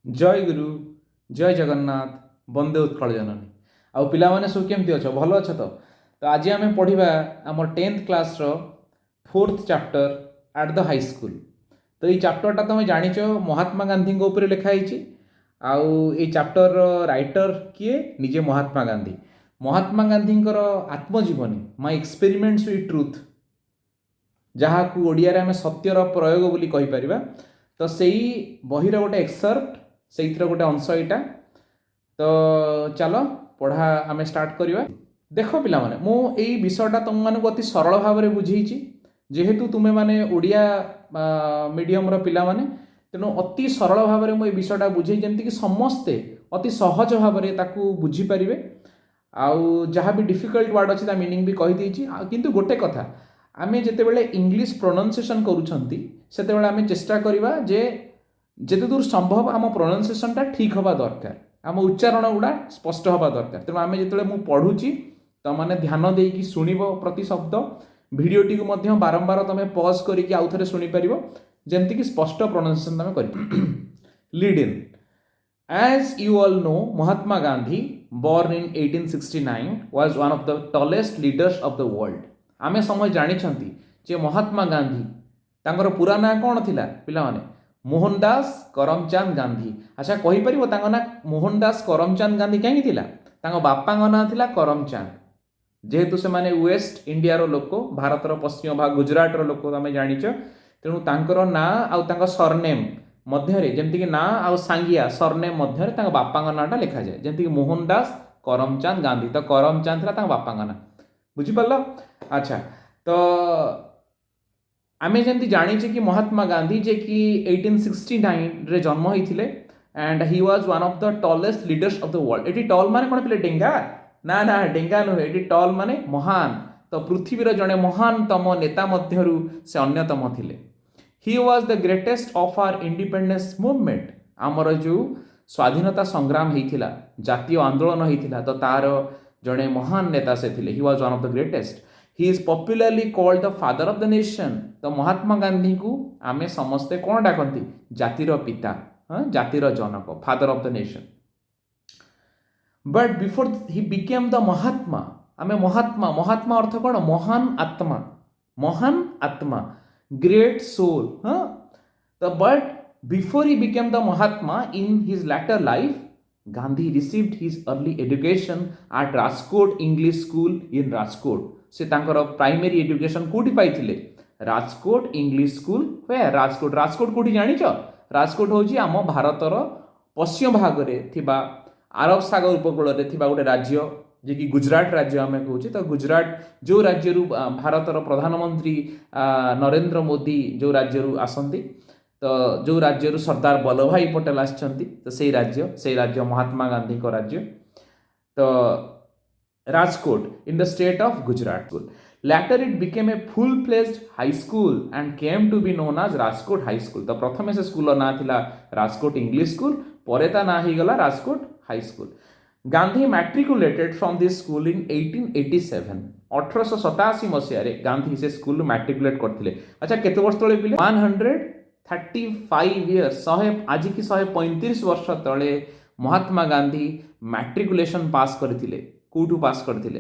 जय गुरु जय जगन्नाथ वंदे उत्कल जननी आउ पिला माने सब केमती अछ भल अछ तो आज आम पढ़ा आम 10th क्लास रो 4th chapter at the high school. तो ये चैप्टरटा तुम जानिच महात्मा गांधी ऊपर लिखाई। आउ ये चैप्टर राइटर किए निजे महात्मा गांधी। महात्मा गांधी आत्मजीवनी माय एक्सपेरिमेंट्स विथ ट्रुथ जहाँ को ओडिया रे आम सत्यर प्रयोग बोली कहि परिबा। तो सेही बहिर गोटे एक्सर्प्ट से गोटे अंश यहाँ। तो चलो पढ़ा आम स्टार्ट करवा। देख पिला माने मु एई विषयटा तुम मानक अति सरल भाव में बुझेछि जेहेतु तुमे माने ओडिया मीडियम रो पिला माने तेणु अति सरल भाव में मुझे विषयटा बुझे जमती कि समस्ते अति सहज भाव में ताकू बुझी पारिबे। आउ जहाँ भी डिफिकल्ट वर्ड अच्छी मीनिंग भी कही देछि। किंतु गोटे कथा आमे जेतेबेले इंग्लिश प्रोनाउंसिएशन करूछंती सेतेबेले आमे चेष्टा करिबा जे जेते दूर संभव आम प्रोनाउंसिएशनटा ठीक हवा दरकार, आम उच्चारण गुड़ा स्पष्ट हवा दरकार। तेणु आमे जेतेबेले मु पढ़ुची तो माने ध्यान देकी शुणिबो प्रति शब्द भिडियोटी को मध्य बारंबार तमे पॉज करिकि आउ थरे सुनि परिबो जेमति कि स्पष्ट प्रोनाउंसिएशन तमे करि। Lead in As you all know, Mahatma Gandhi, born in 1869, was one of the tallest leaders of the world. आमे समय जानी जे महात्मा गांधी तांकर पूरा ना कौन थिला पिला माने मोहनदास करमचंद गांधी। अच्छा कहि परिबो तांको ना मोहनदास करमचंद गांधी कहीं थिला? तांको बापांको ना थिला करमचंद। जेहेतु से माने वेस्ट इंडिया रो लोक, भारत रो पश्चिम भाग गुजरात रो लोक आमे जानिच। तेणु तांकर ना आउ तांको सरनेम मध्य जमती कि ना आउ सांगिया सरनेम मध्य तांको बापांको नाटा लिखा जाए जमती कि मोहनदास करमचंद गांधी। तो करमचंद थिला तांको बापांको ना, बुझी पारलो? अच्छा तो आमे जमती जानिचे कि महात्मा गांधी जे कि 1869 रे जन्म होइथिले and he was one of the tallest leaders of the world. एटी टॉल माने कोन पिले डेंगा ना ना डेंगा नुहे, एटी टॉल माने महान। तो पृथ्वीर जड़े महानतम नेता मध्यरु से अन्यतम थिले। He was the greatest of our independence movement. आमर जो स्वाधीनता संग्राम होइथिला जातीय आंदोलन होइथिला तो तार जड़े महान नेता से थिले। He was one of the greatest. He is popularly called the father of the nation. तो महात्मा गांधी को आमे समस्ते कौन डाकती? जातिर पिता, जातिर जनक, father of the nation. But before he became the Mahatma, आमे महात्मा, महात्मा अर्थ कौन? महान आत्मा, महान आत्मा, ग्रेट सोल। तो but before he became the Mahatma in his later life Gandhi received his early education at Rajkot English school in Rajkot. से तांकर प्राइमरी एजुकेशन कोठी पाइथिले? Rajkot English school. वे राजकोट, राजकोट कोठी जानिच? राजकोट होची आम भारतर पश्चिम भाग रे थिबा अरब सागर उपकूल रे थिबा गोटे राज्य जे कि गुजरात राज्य आमे कहूचे। तो गुजरात जो राज्य रु भारतर प्रधानमंत्री नरेंद्र मोदी जो राज्य रु आसंती, तो जो राज्य रु सरदार वल्लभ भाई पटेल आछंती, तो से राज्य महात्मा गांधी को राज्य। तो Rajkot in the state of Gujarat. Later it became a full-fledged high school and came to be known as Rajkot High School. तो प्रथम से स्कूल ना थिला राजकोट इंग्लिश स्कूल, परे ता ना ही गला Rajkot high school. Gandhi matriculated from this school in 1887। 1887 मसीह रे गांधी से स्कूल मैट्रिकुलेट करथिले। अच्छा केते वर्ष तळे पिले? 135 इयर्स, आज की 135 वर्ष तळे महात्मा गांधी मैट्रिकुलेशन पास करथिले। कोठू पास करथिले?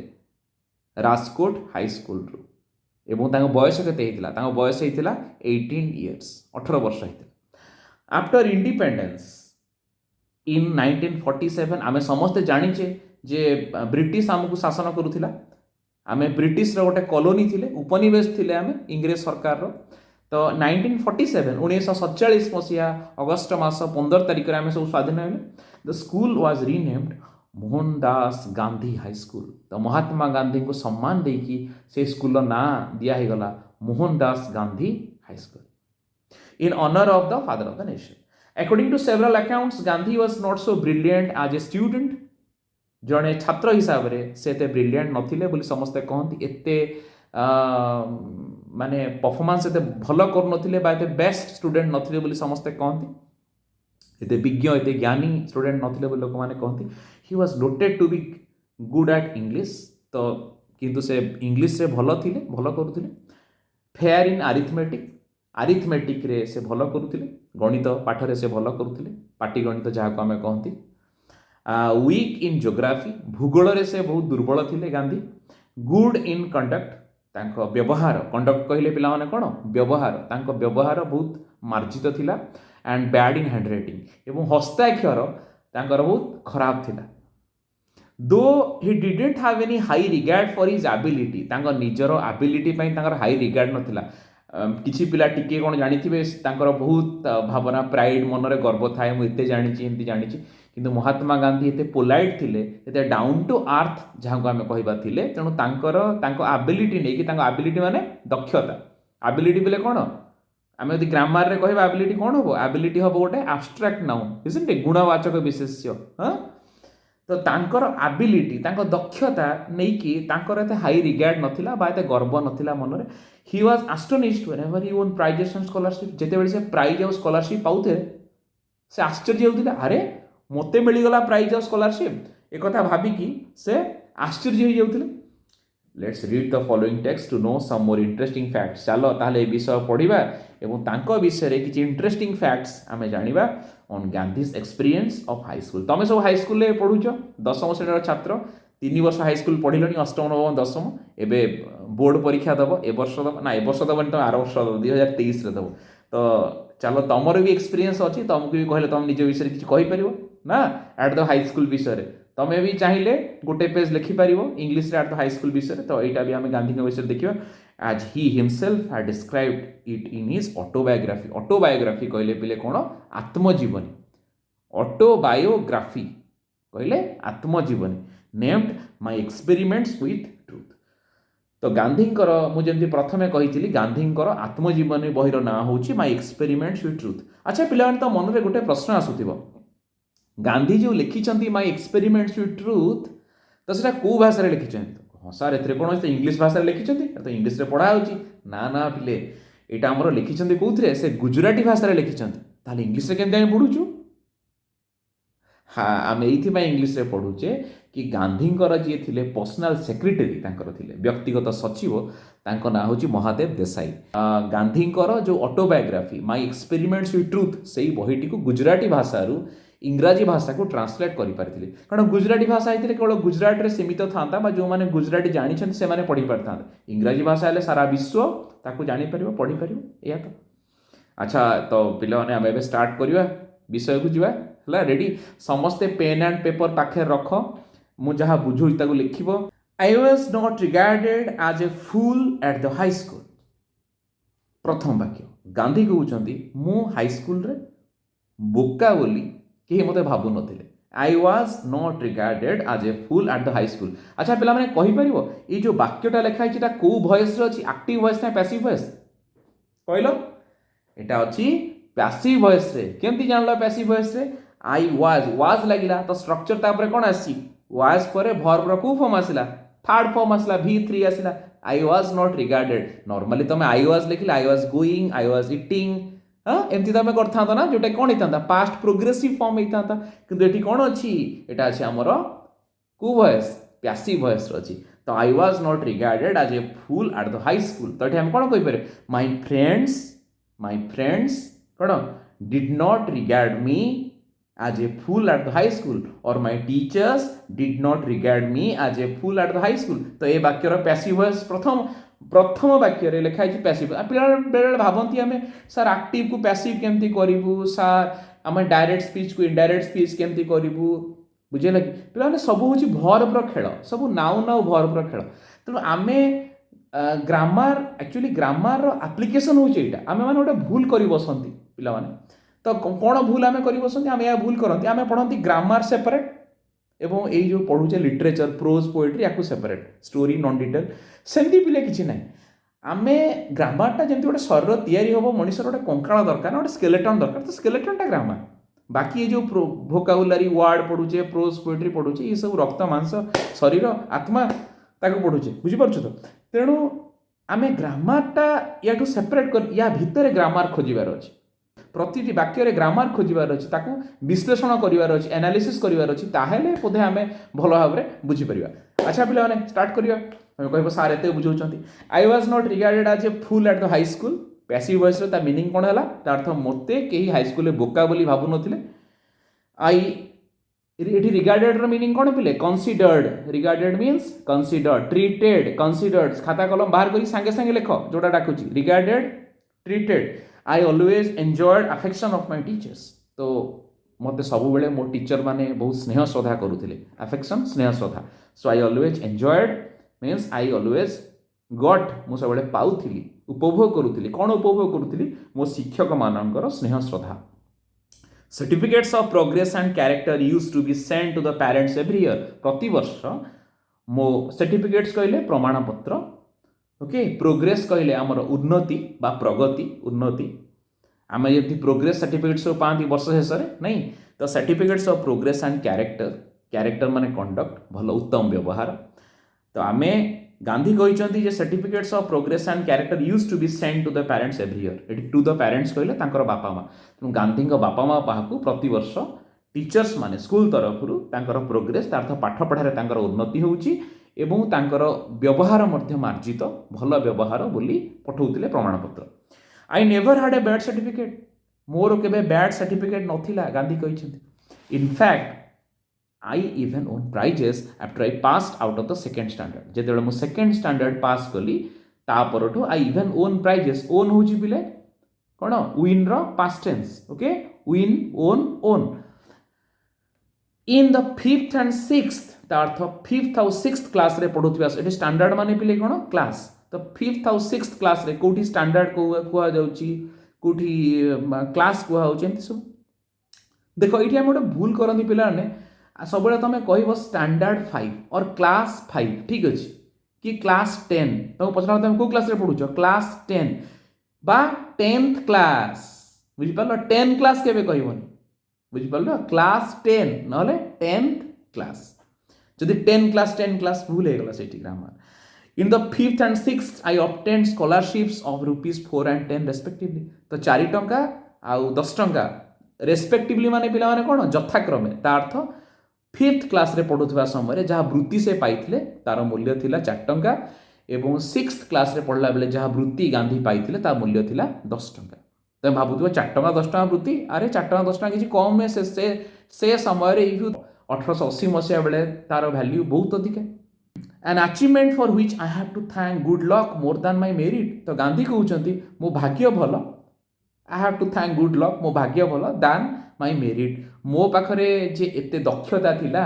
राजकोट हाई स्कूल रु। एवं तांको बयस केते हेतिला? तांको बयस हेतिला 18 इयर्स, 18 वर्ष हेतिला। आफ्टर इंडिपेंडेंस इन 1947 आमे समस्ते जानिचे जे ब्रिटिश आमको शासन करूथिला। आमे ब्रिटिश रो गोटे कॉलोनी थिले, उपनिवेश थिले आमे इंग्रेज सरकार रो। तो 1947 1947 मसीहा अगस्त मास 15 तारिख रे आमे सब स्वाधीन हेले। The school was renamed Mohandas Gandhi high school. तो महात्मा गांधी को सम्मान देकी से स्कूल ना दिया ही गला Mohandas Gandhi high school in honour of the father of the nation. According to several accounts Gandhi was not so brilliant as a student. जड़े छात्र हिसाब से से एते ब्रिलियंट नथिले बोली समस्ते कहती। एते माने परफॉर्मेंस एते भलो कर नथिले बा एते बेस्ट स्टूडेंट नथिले बोली समस्ते कहती। एते विज्ञ एते ज्ञानी स्टूडेंट नथिले बोली लोक माने कहती। He was noted to be good at English. तो किंतु से इंग्लिश रे भलो थिले, भलो करूथिले। फेयर इन अरिथमेटिक, आरिथमेटिक रे से भल करुले, गणित पाठ रे से भल करुले, पाटी गणित जहाँ को आम कहती। वीक इन ज्योग्राफी, भूगोल रे से बहुत दुर्बल थिले गांधी। गुड इन कंडक्ट, तांको व्यवहार, कंडक्ट कहले पिला माने कोन व्यवहार, तांको व्यवहार बहुत मार्जित थिला। एंड बैड इन हैंडराइटिंग, एवं हस्ताक्षर तांकर बहुत खराब थिला। दो he didn't have any high regard for his ability, तांको निजर एबिलिटी पई तांकर हाई रिगार्ड नथिला। किछि पिला टिके कोन जानिथिबे तांकर बहुत भावना प्राइड मनरे गर्व थाए, मु एते जानिछि एंती जानिछि। किंतु महात्मा गांधी एते पोलाइट थिले, एते डाउन टू अर्थ जहाँ को आम कहवा थिले। तेणु तांको एबिलिटी नहीं कि तांको एबिलिटी माने दक्षता। एबिलिटी बोले कौन, आम यदि ग्रामार रे कहबा एबिलिटी कौन हम, एबिलिटी हम गोटे एब्स्ट्रैक्ट नाउन, इजंट इट, गुणवाचक विशेष्य। हाँ, तो तांकर एबिलिटी, तांको दक्षता नहीं कि तांकर एते हाई रिगार्ड नथिला बा एते गर्व नथिला मनरे। He was astonished whenever he won prizes and scholarship, जेते बेले से प्राइज और स्कॉलरशिप पाउथे से आश्चर्य होउथिला, अरे मते मिलिगला प्राइज और स्कॉलरशिप, एक कथा भाबिकी से आश्चर्य हो जाउथिले। Let's read the following text to know some more interesting facts. चलो ताहले ए विषय पढ़िबा एवं तांको विषय रे किछि इंटरेस्टिंग फैक्ट्स आमे जानिबा on Gandhi's experience of high school. तमे सब हाई स्कूल रे पढुछ, 10वीं श्रेणी छात्र, 3 वर्ष हाई स्कूल पढ़िलनी, 8वीं 9वीं 10वीं, एबे बोर्ड परीक्षा दबो, ए वर्ष दबो ना, ए वर्ष दबो तो आर वर्ष दबो, 2023 रे दबो। तो चलो तमर भी एक्सपीरियंस अछि, तुमको भी कहले तुम निज विषय किछि कहि परिबो ना एट द हाई स्कूल विषय रे। तमें भी चाहिए गोटे पेज लिखिपार English at the high school विषय। तो यहाँ भी आम गांधी विषय देखा, as he himself had described it in his autobiography. Autobiography कहले पिले कौन, आत्मजीवनी। ऑटोबायोग्राफी कहले आत्मजीवनी, named my experiments with truth. तो गांधींकर मुझे प्रथमे कही गांधींकर आत्मजीवनी बहीर ना हूँ माय एक्सपेरिमेंट्स विथ ट्रुथ। अच्छा पिलाने तो मन में गोटे प्रश्न आसुथिबो, गांधी जो लिखिं माय एक्सपेरिमेंट्स विथ ट्रुथ, तो सेटा को भाषा रे लिखिं? हाँ सर एथरे कौन इंग्लीश भाषा लिखिं, तो इंग्लीश रे पढ़ा होची ना ना पिले, एटा हमर लिखिं कौन से गुजराती भाषा रे लिखिं, ताले इंग्लीश रे केमते आम पढ़ुचु? हाँ आम ये इंग्लीश रे पढ़ुचे कि गांधींकर जी थिले पर्सनल सेक्रेटरी, तांकर थिले व्यक्तिगत सचिव, तांको ना होची महादेव देसाई। गांधींकर जो autobiography my experiments with truth, सेही बहीटी को गुजराती भाषा रु इंग्राजी भाषा को ट्रांसलेट कर पारिथिले। कारण गुजराती भाषा होते केवल गुजरात रे सीमित था, जो मैंने गुजराती जानी से माने पढ़ी पारि था। इंग्राजी भाषा हेले सारा विश्व ताकू जानी परिबो, पढ़ी परिबो, या तो। अच्छा तो पिला माने आमे स्टार्ट करिवा, विषय को जीवा हला। रेडी, समस्ते पेन एंड पेपर पाखे रख, मु जहाँ बुझुई ताकू लिखिबो। I was not regarded as a fool at the high school. प्रथम वाक्य, गांधी कहउचंती मु हाई स्कूल रे बोका बोली केही मते भाबु नथिले। I was not regarded as a fool at the high school. अच्छा पिला माने कहि परिबो ए जो वाक्यटा लिखा है एटा को वॉइस रे अछि, एक्टिव वॉइस ना पैसिव वॉइस कहलो? एटा अछि पैसिव वॉइस रे। केमति जानलो पैसिव वॉइस रे? आई वाज लागिला तो स्ट्रक्चर तापर कोन आसी, वाज परे वर्ब रो को फॉर्म आसिला, थर्ड फॉर्म आसिला, V3 आसिला। I was not regarded, normally तमे आई वाज लिखिला, I was going, I was eating, हाँ एमती तुम करता ना, जोटा कौन होता पास्ट प्रोग्रेसिव फॉर्म होता, किंतु एठी कौन अच्छी, एटा अच्छे आमर को वॉइस, पैसिव वॉइस अच्छी। तो I was not regarded as a fool at the high school. तो ये कौन कही पारे, माय फ्रेंड्स कौन did not regard me as a fool at the high school, और my teachers did not regard me as a fool at the high school. तो ये वाक्यर passive voice प्रथम वाक्य रे लिखा है पैसिव। पिला बेले भावती आम सर एक्टिव को पैसिव केमती करूँ, सर आम डायरेक्ट स्पीच को इनडायरेक्ट स्पीच केमती करूँ, बुझे लगे पिला सब हूँ भर्बर खेल, सब नाउ नाउ भर्बर खेल। तेणु आम ग्रामार एक्चुअली ग्रामार एप्लिकेशन हूँ यहाँ, आम मैंने गोटे भूल कर बसती पिला माने। तो कौन भूल आम कर बसती, आम यह भूल करती, आम पढ़ती ग्रामार सेपरेट एवं ये जो पढ़ुचे लिटरेचर प्रोज पोएट्री या सेपरेट, स्टोरी नॉन डिटेल सेमती पिले किसी ना। आम ग्रामारटा जमी गोटे शरीर तैयारी हम, मनुष्य गोटे कंकाल दरकार, गोटे स्केलेटन दरकार, तो स्केलेटनटा ग्रामार। बाकी ये जो भोकाबुलारी वर्ड पढ़ुचे, प्रोज पोएट्री पढ़ुचे, ये सब रक्त मांस शरीर आत्मा ताको पढ़ुचे, बुझीपार तो। तेणु आम ग्रामारटा या सेपरेट कर, या भितर ग्रामार खोजार अच्छे, प्रति वाक्य ग्रामार खोजार अच्छी, ताकू विश्लेषण करार अच्छी, एनालिसिस करार अच्छी, ताहेले बोधे आम भल भाव में बुझीपर। अच्छा पिला माने स्टार्ट करिया, कह सार एत बुझाऊँ। I was not regarded as a fool at the high school, passive voice ता मीनिंग कौन है ता अर्थ मते कहीं हाईस्कूल बोका बोली भावु नथिले आई एठी रिगार्डेड रो मीनिंग कौन पिले considered regarded means considered treated considered खाता कलम बाहर करी संगे संगे लिख जोटा डाकुची regarded treated I always enjoyed affection of my teachers तो मते सब बेले मो टीचर माने बहुत स्नेह श्रद्धा करूथिले अफेक्शन स्नेह श्रद्धा so I always enjoyed means I always got मु सब बेले पाउथिली उपभोग करूथिली कोन उपभोग करूथिली मो शिक्षक मानकर स्नेह श्रद्धा certificates of progress and character use to be send to the parents every year प्रति वर्ष मो सर्टिफिकेट्स कहले प्रमाण पत्र ओके प्रोग्रेस कहले आमर उन्नति बा प्रगति उन्नति आम जमी प्रोग्रेस सर्टिफिकेट सब पाती वर्ष शेष नहीं तो certificates of progress and character character माने कंडक्ट भल उत्तम व्यवहार तो आम गांधी कहते जे certificates of progress and character use to be send to the parents every year to the parents कहले तांकर बापा माँ तेणु गांधी बापा माँ पाहु प्रति वर्ष टीचर्स माने स्कूल तरफ प्रोग्रेस अर्थ पाठ पढ़ार तांकर उन्नति होउची एवं तांकर व्यवहार मध्य मार्जित भल व्यवहार बोली पठाउतिले प्रमाण पत्र I never had a bad certificate मोर केबे बैड सर्टिफिकेट नथिला गांधी कहते in fact I even won prizes after I passed out of the second standard जेतेबेले मु सेकेंड स्टैंडर्ड पास कली ता परठु I even won prizes won होची बिले कोन विन रो past tense okay win won won in the 5th and 6th अर्थ 5th और 6th क्लास रे पढ़ुथिबा एठी स्टैंडर्ड माने पिले कोन क्लास तो 5th और 6th क्लास रे कोठी स्टैंडर्ड को कुआ जाउची कोठी क्लास कुआ होची एंति सब देखो एठी हम गोटे भूल करनी पिला ने सब बेले तमे कहबो स्टैंडर्ड 5 और क्लास 5 ठीक अछि कि क्लास 10 तो पछरा तमे को क्लास रे पढुछो क्लास 10 बा 10th क्लास बुझि पालो 10 क्लास केबे कहबोनी बुझि पालो क्लास 10 नले 10th क्लास जदि 10 क्लास भूल हो गला सेठी grammar in the 5th and 6th I obtained scholarships of ₹4 and 10 respectively तो 4 टंका आउ 10 टंका रेस्पेक्टिवली माने पिला माने कोन यथाक्रमे ता अर्थ 5th क्लास रे पढुथबा समय जहा वृत्ति से पाइथिले तार मूल्य थिला 4 टंका एवं 6th क्लास रे पढला बेले जहा वृत्ति गांधी पाइथिले ता मूल्य थिला 10 टंका तो भाबुथबो 4 टंका 10 टंका वृत्ति अरे 4 टंका 10 टंका किछि कम में से समय रे 1880 मसीहा बेले तार वैल्यू बहुत अधिक an achievement for which I have to thank good luck more than my merit तो गांधी कहउचंती मो भाग्य भल I have to thank good luck मो भाग्य भल देन माय मेरिट मो पाखरे जे एते दक्षता थिला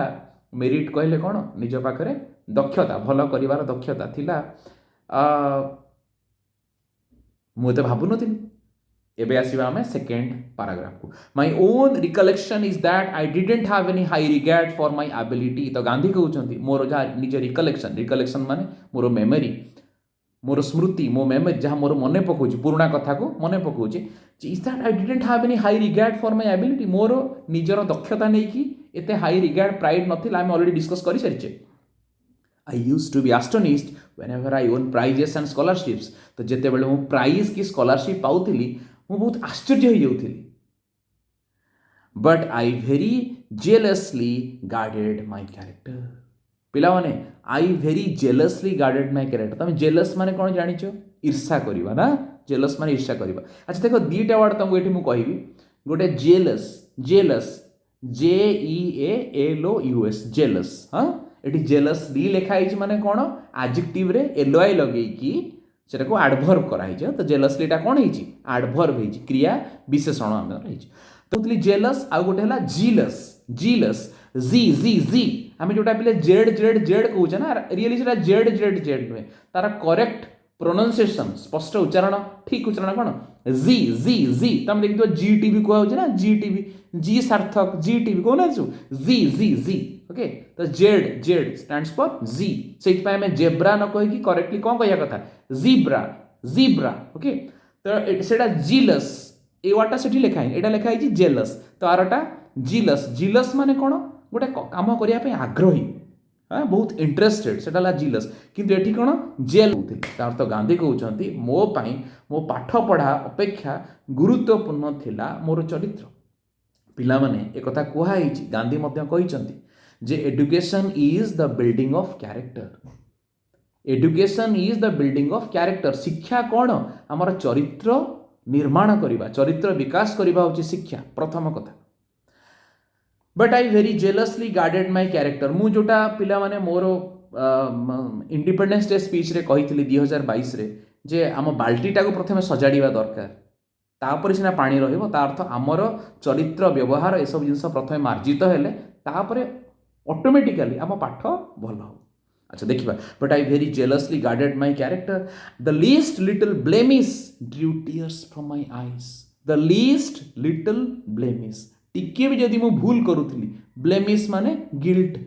मेरिट कहले कोन निज पाखरे दक्षता भल करिवार दक्षता थिला मु ते भाबु नथिनी एबे आसीबा हमें सेकेंड पैराग्राफ को my own recollection is that I didn't have any high regard for my ability तो गांधी कहउचंती मोर जा निज रिकलेक्शन माने मोर मेमोरी मोर स्मृति मो मेमोरी जहाँ मोर मने पकाउची पुराना कथा को मने पकाउची is that I didn't have any high regard for my ability मोर निजर दक्षता नै कि एते हाई रिगार्ड प्राइड नथिला हम ऑलरेडी डिस्कस करि सारिचे I used to be astonished whenever I won prizes and scholarships तो जेते बेले मु प्राइज की स्कॉलरशिप पाउथिली मु बहुत आश्चर्य हो जाउथिली but I very jealously guarded my character पिला माने I very jealously guarded my character तमे जेलस माने कोन जानिचो ईर्ष्या करबा ना जेलस माने ईर्ष्या करबा अच्छा देखो दीटा वर्ड तुमको एठी मु कहिबी गोटे जेलस JEALOUS जेलस हां एटी जेलसली लिखा है माने कोन एडजेक्टिव रे एलआई लगेई कि सेटा को एडवर्ब करा है तो जेलसली टा कोन है एडवर्ब है क्रिया विशेषण हम है तो जेलस आ गोटे हला जीलस जी हम जोटा पिले जेड कहूचे ना रियली सेटा जेड नुहे तार करेक्ट प्रोनाउंसिएशन स्पष्ट उच्चारण ठीक उच्चारण कोन जी तुम देखियो जीटीवी को होचे ना जीटीवी जी सार्थक जीटीवी को ना जी ओके तो Z stands for Zee set पे हमें जेब्रा न कहि कि करेक्टली कोन कहया कथा जीब्रा ओके तो सेटा जीलस ए वाटा सेठी लिखा है एटा लिखा है जेलस तो आरटा जीलस माने कोन गोटे काम करिया पे आग्रही हाँ बहुत इंटरेस्टेड सेटा जीलस किंतु एठी कोन जेल होथिल तार तो गांधी कहउचंती मो पई मो पाठ पढ़ा अपेक्षा गुरुत्वपूर्ण थिला मोर चरित्र पिला माने एक कथा कुहा हिची गांधी मध्य कहिचंती जे education is the building of character education is the building of character. शिक्षा कौन आमर चरित्र निर्माण करवा चरित्र विकास करवा हूँ शिक्षा प्रथम कथा। But I very jealously guarded my character मु जोटा पिला माने मोर इंडिपेंडेंस डे स्पीच रे कही 2022 रे जे आम बाल्टीटा को प्रथम सजाड़ा दरकार तापर सीना पानी रहिबो ता अर्थ आमर चरित्र व्यवहार ए सब जिनस प्रथम मार्जित हेले तापर ऑटोमेटिकली आम पाठ भल हो। अच्छा देखिबा but I very jealously guarded my character the least little blemish drew tears from my eyes. The least little blemish टिके भी जदि मु भूल करूथली ब्लेमिश माने गिल्ट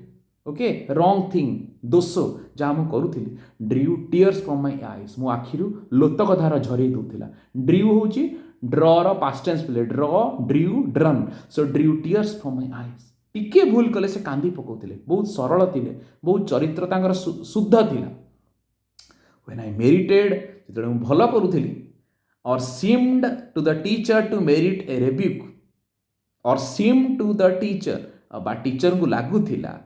ओके रॉन्ग थिंग दोष जहाँ मु करूथली drew tears from my eyes मो आखिरु लोतक धार झरे दूला। ड्रू होची ड्र रो पास्ट टेंस प्ले draw drew drawn so drew tears from my eyes टिके भूल कले से कांदी पकाउथिले बहुत सरल थिले बहुत चरित्र तांकर शुद्ध थिला। व्हेन आई मेरिटेड जेतले मु भलो करूथली और seemed to the teacher to merit a rebuke और सीम टू द टीचर बा टीचर को लागू थिला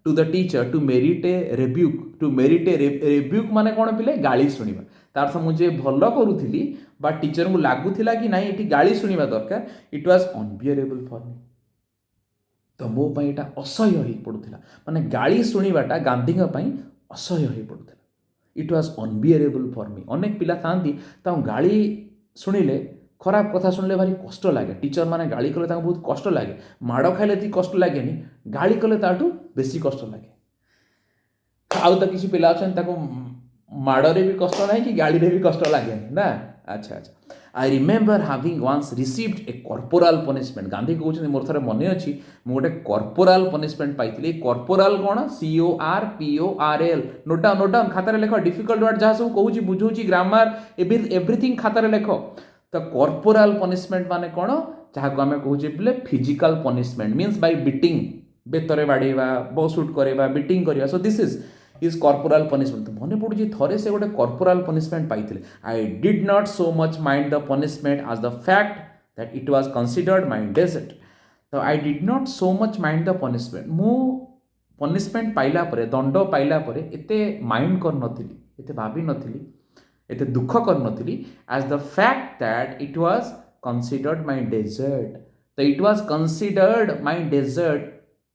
to the teacher to merit a rebuke to merit a rebuke माने कौन पिले गाली शुणिबा तार अर्थ मुझे भल करूथली बा टीचर को लागू थिला कि नहीं एटी गाली शुणिबा दरकार इट वाज अनबियरेबल फॉर मी तो मो पई एटा असह्य होई पडुथिला माने गाली शुणिबाटा गांधी पई असह्य होई पडुथिला it was unbearable for me. अनेक पिला थांती ता गाली शुणिले खराब कथा शुणिले भारी कष्ट लगे टीचर माने गाली कले ताको बहुत कष्ट लगे माड़ खाइले ती कष्ट लगेनी गाली कले ताठू बेसी कष्ट लगे। आउ तो किसी पिला अछन ताको माड़रे भी कष्ट नाही कि गाली रे भी कष्ट लगेनी ना। अच्छा अच्छा I remember having once received a corporal punishment Gandhi कहते मोर थरे मन अच्छी मु गोटे कॉर्पोरल पनिशमेंट पाइली। कॉर्पोरल कौन CORPORAL नोट डाउन खातार लेख डिफिकल्ट वर्ड जहाँ सब कहूँ बुझाऊँ ग्रामर एवरीथिंग खातार लेख तो कॉर्पोरल पनिशमेंट माने कौन जहाँ को आम कहूँ physical punishment means by beating बेतरे बाड़ेवा बसुट करवा बीटिंग करवा so this is corporal punishment. तो मन पड़ू थरे से गोटे कॉर्पोरल पनिशमेंट पाइले I did not so much mind the punishment as the fact that it was considered my desert. तो I did not so much mind the punishment मु punishment पाइला परे दंड पाइला परे एते माइंड कर नथिली एते भाबी नथिली एते दुख कर नथिली as the fact that it was considered my desert. तो it was considered my desert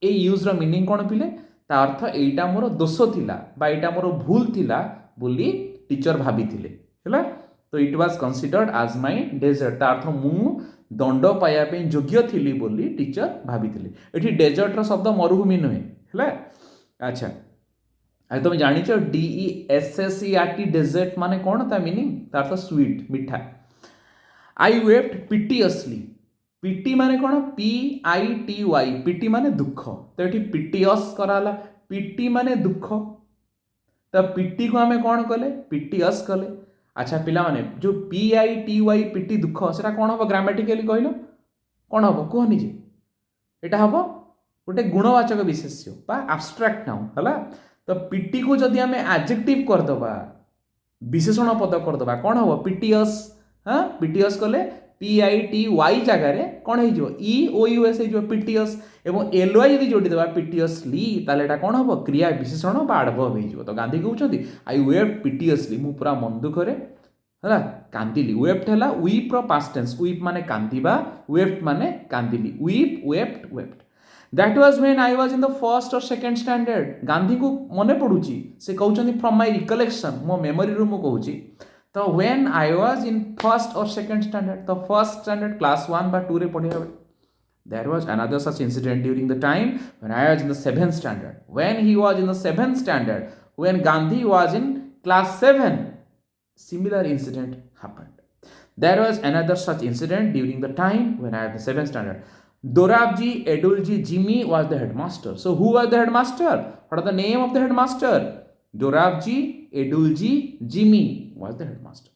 ए यूज रो मीनिंग कोन पिले ता अर्थ एटा मोर दोष थिला बा एटा मोर भूल थिला बोली टीचर भाबी थिले हैला। तो it was considered as my desert ता अर्थ मु दंड पाया पे योग्य थिली बोली टीचर भाबी थिले। एठी डेजर्ट रो शब्द मरुभूमि नुहे हैला। अच्छा आई तुम जानी DESSERT डेजर्ट माने कौन ता मीनिंग ता अर्थ स्वीट मीठा। आई वेप्ट पिटियसली पीटी माने कौन PITY पीटी माने दुख तो ये पिटियस कराला पीटी माने दुख तो पीटी को आम कौन कले पिटियस कले। अच्छा पिला माने जो PITY पीटी दुख से कौन हम ग्रामेटिकली कहल कौन हम कह निजे यहाँ हम गोटे गुणवाचक विशेष्य आब्स्ट्राक्ट नाउन है। तो पीटी को जदि आम एडजेक्टिव करदे विशेषण पद करदे कौन हम पिटियस हाँ पिटियस कले PITY जगार कौन हो EOUS हो पिटियस एवं LY यदि जोड़ी देवा पिटियसली ताले कौन हम क्रिया विशेषण बा एडवर्ब हो। तो गांधी कहते आई वेप्ट पिटियसली मु पूरा मन दुखरे है कांदिली वेप्ट है वीप रो पास्ट टेंस वीप माने कांदिबा वेप्ट माने Kandivali weep wept wept that was when I was in the first और सेकंड स्टैंडर्ड। गांधी को मने पड़ुची से कहउचंदी फ्रॉम माय रिकलेक्शन मो मेमोरी रू मु कहउची तो when I was in first or second standard तो first standard class 1 बा 2 रे पढ़िया there was another such incident during the time when I was in the 7th standard when he was in the 7th standard when Gandhi was in class 7 similar incident happened। There was another such incident during the time when I was in the 7th standard Dorabji Edulji Jimmy was the headmaster। So who was the headmaster? What are the name of the headmaster? Dorabji Edulji Jimmy was the headmaster।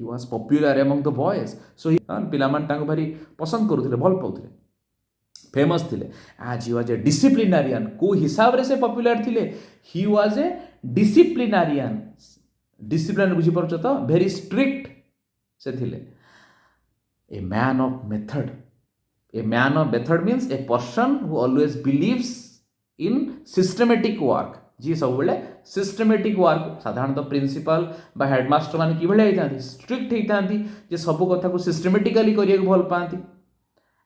He was popular among the boys so he पिलामान तांको भारी पसंद करूथिले भल पाउथिले famous थिले आज ही was ए डिसिप्लिनारियन को हिसाब रे से पॉपुलर थिले ही वाज ए डिसिप्लिनारियन डिसिप्लिन बुझी परछ तो वेरी स्ट्रिक्ट से थिले a man of method means a person who always believes in systematic work जी सब बेले सिस्टेमेटिक वर्क साधारणतः प्रिंसिपल बा हेडमास्टर मान कि स्ट्रिक्ट होता जे सब कथा को सिस्टेमेटिकली करने भल पाती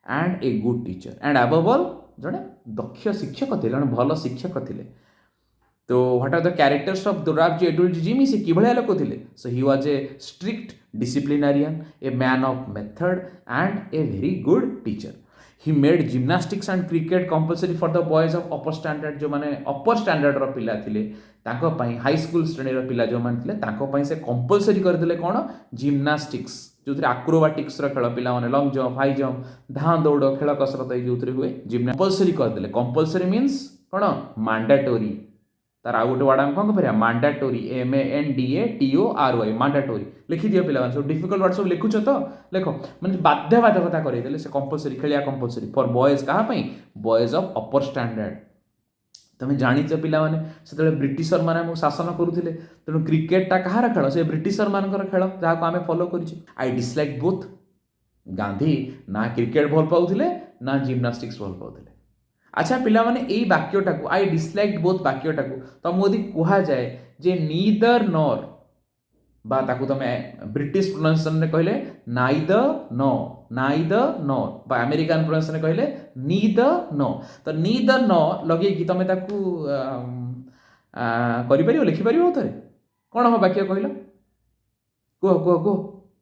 and a good teacher and above all जड़े दक्ष शिक्षक थे जड़े भल शिक्षक थे तो what are the characters of Dorabji Edulji से किभलिया लोक थे so he was a strict disciplinarian a man of method and a very good teacher he made gymnastics and cricket compulsory for the boys of upper standard जो माने अपर standard रो पिला थिले ताको पई हाई स्कूल श्रेणी रो पिला जो मान थिले ताको पई से कंपलसरी कर दिले कोन जिम्नास्टिक्स जो आक्रोबाटिक्स रो खेल पिला माने लॉन्ग जंप हाई जंप धां दौड़ खेल कसरत जो हुए जिम्ना कंपलसरी कर दिले कंपलसरी मींस कोन मैंडेटरी तार आउ गोटे वर्ड आम कौन कह मैंडेटरी MANDATORY मैंडेटरी लिखि दियो पिला सब डिफिकल्ट वर्ड सब लिखुच तो लेख मैंने बाध्यबाधकता करदेले से कंपलसरी खेलिया कंपलसरी फॉर बॉयज कहाँ बॉयज ऑफ अपर स्टैंडर्ड तुम जाच पिलाने से ब्रिटिशर मैंने शासन करुले तेणु क्रिकेटा कहार खेल से ब्रिटिशर मानकर खेल जहाँ को आम फॉलो कर आई डिसलाइक बोथ गांधी ना क्रिकेट भल पाउले ना जिम्नास्टिक्स भल पाउले अच्छा पिला माने यही वाक्यटा को आई डिसलाइक बोथ वाक्यटा को तुम यदि कह जाए जे नीदर नॉर बा ताकू तुम ब्रिटिश प्रोनाउंसिएशन में कहले नाइदर नॉर बा अमेरिकन प्रोनाउंसिएशन में कहले नीदर नो तो नीदर नो लगे कि तुम ताकू करि परियो लिखि परियो थरे कोन हो वाक्य कहलो को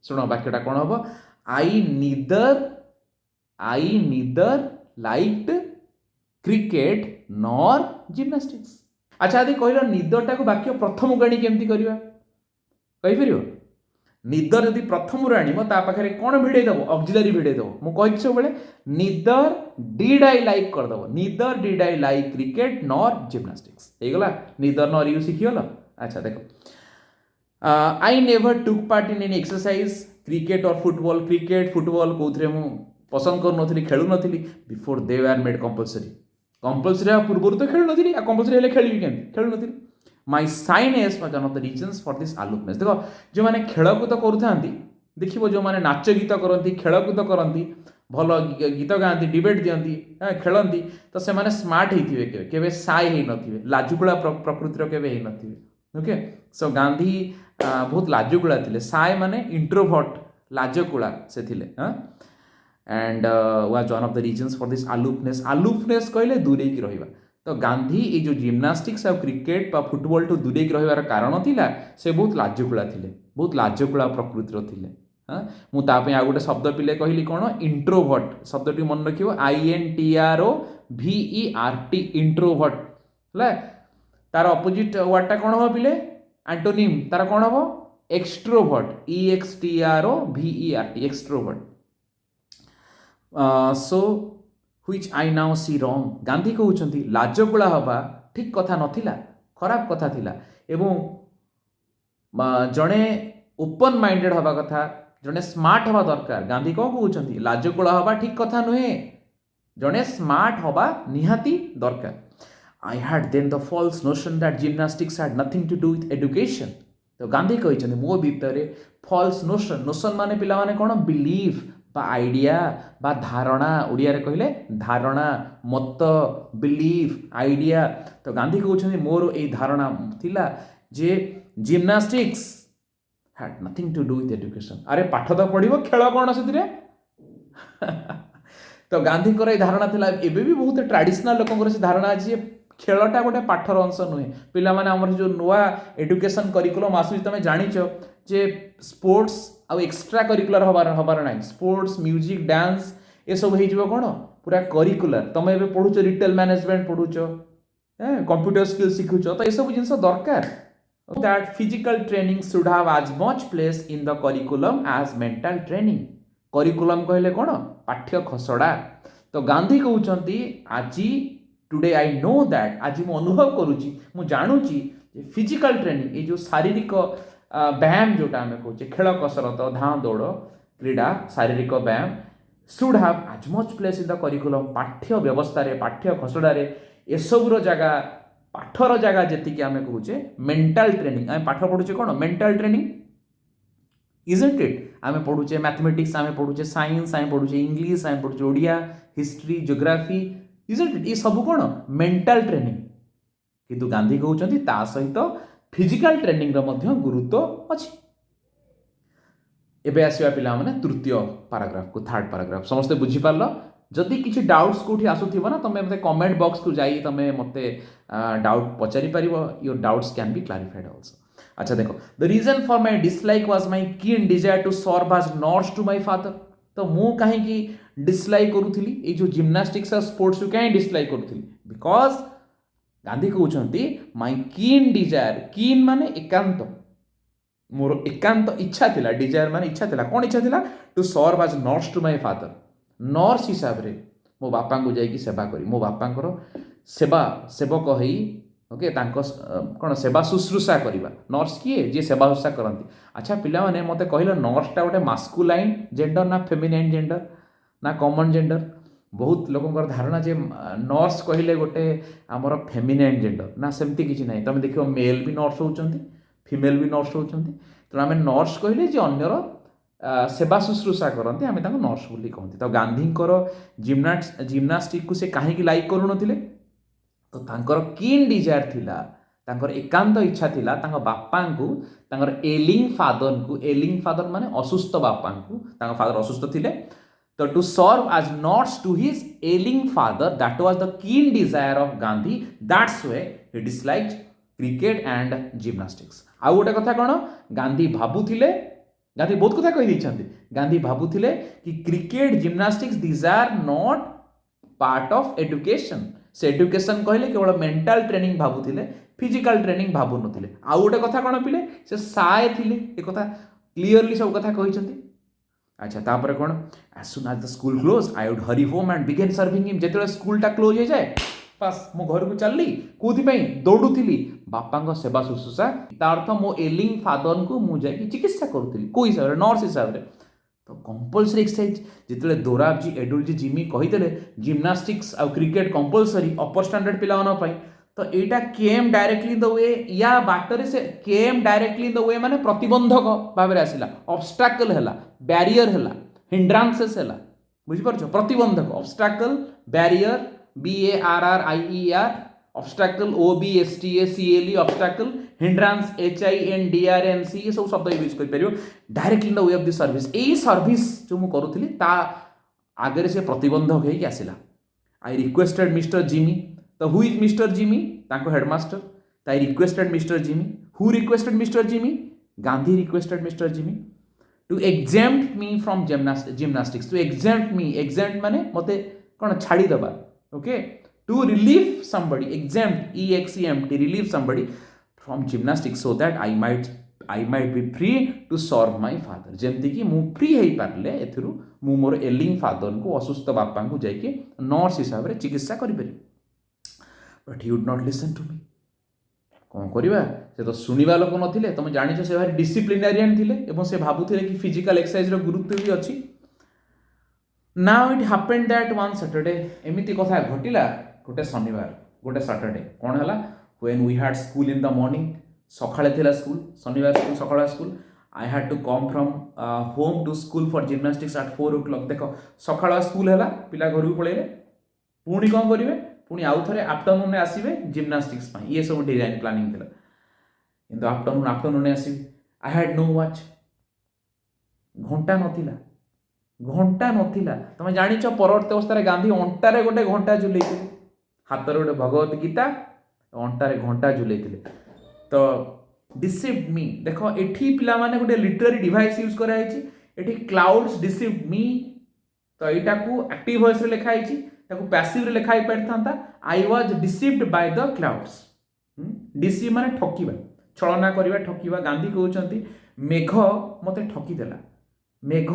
सुनो वाक्यटा कोन हो I neither liked cricket nor gymnastics अच्छा यदि कहल निदरटा को वाक्य प्रथम को आनी केमती करवा कहीपर निदर यदि प्रथम आनब पाखे कौन भिड़े दब ऑक्सिलरी भिड़े दब मुझे सब बेले निदर डिड आई लाइक करदब neither did I like cricket nor gymnastics होगला निदर नॉर यू शिखिगल अच्छा देखो I never took part in any exercise cricket और फुटबॉल कौन मु पसंद कर खेलु नी before they are made compulsory compulsory पूर्व तो खेल नी कंपलसरी खेली खेलु नी my shyness was one of the reasons for this aloofness देखो जो मैंने खेलकूद करूँ देखो जो मैंने नाच गीत करती खेलकूद करती भल गीत गाँती डिबेट दिखती खेलती तो से मैंने स्मार्ट होते केवे साय होते लाजुकुड़ा प्रकृतिर केवे होते ओके सो गांधी बहुत लाजुकुड़ा थे साय माने इंट्रोभर्ट लाजकुड़ा से थिले and was one of the reasons for this aloofness कहले दूरे की रहिबा तो गांधी ये जो जिम्नास्टिक्स और क्रिकेट बा फुटबॉल टू दूरे की रहिबार कारण थिला से बहुत लाजकुड़ा प्रकृतिर थिले मु तापे आ गोटे शब्द पिले कहली कोन इंट्रोभर्ट शब्दटी मन रखिबो INTROVERT इंट्रोभर्ट हला तार ऑपोजिट वर्डटा कोन हो पिले एंटोनिम तार कोन हो extrovert EXTROVERT extrovert so which I now see wrong Gandhi कहउछंती लाजकुला हवा ठीक कथा नथिला खराब कथा थिला एवं जड़े ओपन माइंडेड हवा कथा जड़े स्मार्ट हवा दरकार गांधी कौन कहउछंती लाजकुला हवा ठीक कथा नुहे जड़े स्मार्ट हवा निहाती दरकार I had then the false notion that gymnastics had nothing to do with education तो गांधी कहते मो भितर फॉल्स नोशन माने पिला माने कौन बिलीव बा आइडिया बा धारणा ओडिया रे कहले धारणा मत बिलीफ आइडिया तो गांधी कहते मोर ए धारणा थिला जे gymnastics had nothing to do with education अरे पाठ तो पढ़िबो खेल कौन से तो गांधी को धारणा थिला एबे भी बहुत ट्रेडिशनल लोकंकर से धारणा अछि खेलटा गोटे पाठर अंश नुहे पिला माने हमर जो नुआ एजुकेशन करिकुलम आसुची तमे जानिचो जे स्पोर्ट्स आ एक्स्ट्रा करिकुलर हबार ना स्पोर्ट्स म्यूजिक डांस ये सब हो कौन पूरा करिकुलर तुम एबे पढ़ुच रिटेल मैनेजमेंट पढ़ुच कंप्यूटर स्किल शिखुच तो ये सब जिनस दरकार that physical training should have as much place in the curriculum as mental training curriculum कहले कौन पाठ्य खसड़ा तो गांधी कहउचंती आज टुडे आई नो दैट आज मु अनुभव करुची मु जानुची फिजिकल ट्रेनिंग ये जो शारीरिक व्यायाम जोटा आम कहे खेल कसरत धाँ दौड़ क्रीड़ा शारीरिक व्यायाम should have as much place in the curriculum पाठ्य व्यवस्था पाठ्य खसड़े एसबूर जगह पाठर जगह जी आम कहे मेंटल ट्रेनिंग आम पाठ पढ़ुचे कौन मेंटल ट्रेनिंग इजंट इट आम पढ़ुचे मैथमेटिक्स आम पढ़ुचे साइंस आम पढ़ुचे इंग्लीश आम पढ़ुचे Odia history geography isn't it ये सब कौन मेंटल ट्रेनिंग किंतु गांधी कहउछंती ता सहित फिजिकल ट्रेनिंग रो मध्य गुरुत्व अछि। एबे आसीबा पिला माने तृतीय पैराग्राफ को थर्ड पैराग्राफ समस्त बुझी पारलो। जदि किछि डाउट्स कोठी आसुथिबो ना तमे मते कमेंट बॉक्स को जाई तमे मते डाउट पचारि परिबो। Your doubts can be clarified also. अच्छा देखो, the reason for my dislike was my keen desire to serve as nurse to my father. तो मु काहे की डिसलाइक करूथिली ए जो जिम्नास्टिक्स और स्पोर्ट्स को काहे dislike करूथिली, because Gandhi कहउछंती my keen Dzire, कीन माने एकांत, मोर एकांत इच्छा थिला, डिजायर माने इच्छा थिला, कोन इच्छा थिला, to serve as nurse to my father. Nurse हिसाब रे मो बापा को जाई की सेवा करी, मो बापा को सेवा सेवक होई ओके तांको कोन सेवा शुश्रूषा करिबा। नर्स किए जे सेवा शुश्रूषा करंती। अच्छा पिला माने मते कहिलो नर्सटा गोटे मास्कुलाइन जेंडर ना फेमिनाइन जेंडर ना कॉमन जेंडर। बहुत लोकंकर धारणा जे नर्स कहिले गोटे हमर फेमिनाइन जेंडर ना, सेमती किछि नै। तमे देखियो मेल भी नर्स होउचंती, फीमेल भी नर्स होउचंती। तो आमे नर्स कहिले जे अन्यर सेवा शुश्रूषा करते आम नर्स बोली कहते। तो गांधीकर जिम्नास्टिक को से कहीं लाइक करू नथिले, तो तांकर कीन डिजायर थिला, तांकर एकांत इच्छा थिला बापा को तांकर एलिंग फादर को, एलिंग फादर माने असुस्थ बापा को, तांकर फादर असुस्थ थिले, तो to serve as nurse to his ailing father, that was the keen desire of Gandhi. That's way he disliked cricket and gymnastics. आ गोटे कथा कोन, गांधी भाबुथिले, गांधी बहुत कथा कहि दैछन्ती, गांधी भाबुथिले कि cricket gymnastics this are not part of education. से एजुकेशन कहले केवल मेंटल ट्रेनिंग भाबुथिले, फिजिकल ट्रेनिंग भाबु नथिले। आ गोटे कथा कोन पिले, से साय थिले, ए कथा क्लियरली सब कथा कहिसन्ती। अच्छा तापर कोन, as soon as the school close I would hurry home and begin serving him. जेतले स्कूल टा क्लोज हो जाए बस मो घर को चलली, कोथि पई दौड़ुथिली बापा सेवा शुश्रूषा, तार अर्थ मो एलिंग फादर को मु जाई चिकित्सा करूथिली, को हिसाब रे नर्स हिसाब रे। तो कंपलसरी एक्सरसाइज जितले दोराब जी एडुल जी जिमी कहिदेले जिम्नास्टिक्स आ क्रिकेट कंपलसरी अपर स्टैंडर्ड पिला मन पई, तो एटा केम डायरेक्टली इन द वे, या बाटर से केम डायरेक्टली इन द वे माने प्रतिबंधक भाव रे आसिला, ऑब्स्टैकल हैला, बैरियर हैला, हिंड्रांसेस हैला, बुझि परछो। प्रतिबंधक obstacle, barrier BARRIER, obstacle OBSTACLE, obstacle, hindrance HINDRANCE, ये सब शब्द यूज कर परियो directly in the way of the service. एई सर्विस जो मु करूथिली ता आगे से प्रतिबंधक हेकि आसिला। आई रिक्वेस्टेड मिस्टर जिमी, तो हु इज मिस्टर जिमी, तांको हेडमास्टर। तो I requested mister Gimi, who requested mister Gimi, Gandhi requested mister Gimi to exempt me from gymnastics. To exempt me, exempt माने मते कोन छाड़ी दबा, okay, to relieve somebody, exempt EXEMT, relieve somebody from gymnastics so that I might be free to serve my father। जेमति कि मु free हेई पारले एथिरु मु मोर एलिंग father को, असुस्थ बापा को जाई के नर्स हिसाब रे चिकित्सा करि परि। But he would not listen to me. कौन करवा, से तो शुणा लोक नथिले। तुम जानिଛ से भारी डिसिप्लिनारियन थिले एवं से भाबुथिले कि फिजिकल एक्सरसाइज रो गुरुत्व भी अछि। Now it happened that one Saturday, एमिति कथा घटिला गोटे शनिवार गोटे सैटरडे। कौन हला, when we had school in the morning, सकाळे थिला स्कूल, शनिवार स्कूल सकाळे school. I had to come from home to school for gymnastics at 4 o'clock। देखो सकाळ स्कूल हैला, पिला घर को पळेले, पुणी कौन करिवे, पुणी आउ थरे आफ्टरनून आसीबे जिम्नास्टिक्स पई। ये सब डिजाइन प्लानिंग थिला, किंतु आफ्टरनून आसीबे। आई हैड नो वॉच, घंटा नथिला। तुम जानिଛ परवर्ती अवस्था गांधी अंटारे गोटे घंटा झुलेइथिले, हाथ गोटे भगवत गीता, अंटारे घंटा झुलेइथिले। तो डिसीव्ड मी, देखो एठी पिला माने गोटे लिटरेरी डिवाइस यूज करा हैछि। एठी क्लाउड्स डिसीव्ड मी, तो एटा को एक्टिव वॉइस रे लिखा हैछि, ताको पैसिव रे लिखा पड़ता। I was deceived by the clouds. Deceive माने ठकिबा, छलना करिबा, ठकिबा। गांधी कहउचंती मेघ मते ठकी देला, मेघ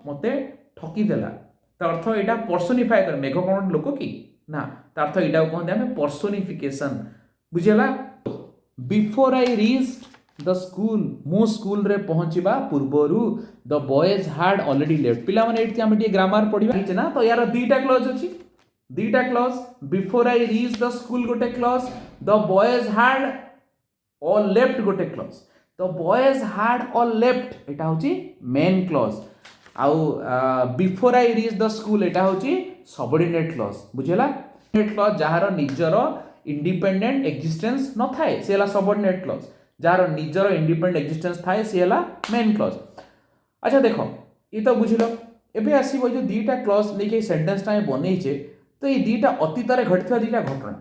मते ठकी देला। तो अर्थ एटा पर्सोनिफाई कर, मेघ कोन लोक की ना, तो अर्थ एटा कहते हैं पर्सोनिफिकेशन, बुझेला। Before I reached the school, मो स्कूल रे पहुंचीबा पूर्वरु the boys had already left. पिला माने एठी हम ग्रामर पढिबा हिच ना, तो यार दुईटा क्लॉज अछि, दुईटा clause. Before I reach the school गोटे clause, the boys had all left गोटे क्लॉज। तो बॉयज हैड ऑल लेफ्ट एटा होची मेन क्लॉज। आउ before I reach the school एटा होची सबऑर्डिनेट क्लॉज, बुझेला। क्लॉज जहार निजर इंडिपेंडेंट एक्जिस्टेंस न थाए सी है सबऑर्डिनेट क्लॉज जार निजर इंडिपेंडेंट एक्जिस्टेंस थाए सी है मेन क्लॉज। अच्छा देख ये तो बुझल एबे आसीबो जो दीटा क्लॉज लेके सेंटेंस टाइम बनैछे तो ये दीटा अतीत रे घटिथिबा दीटा घटना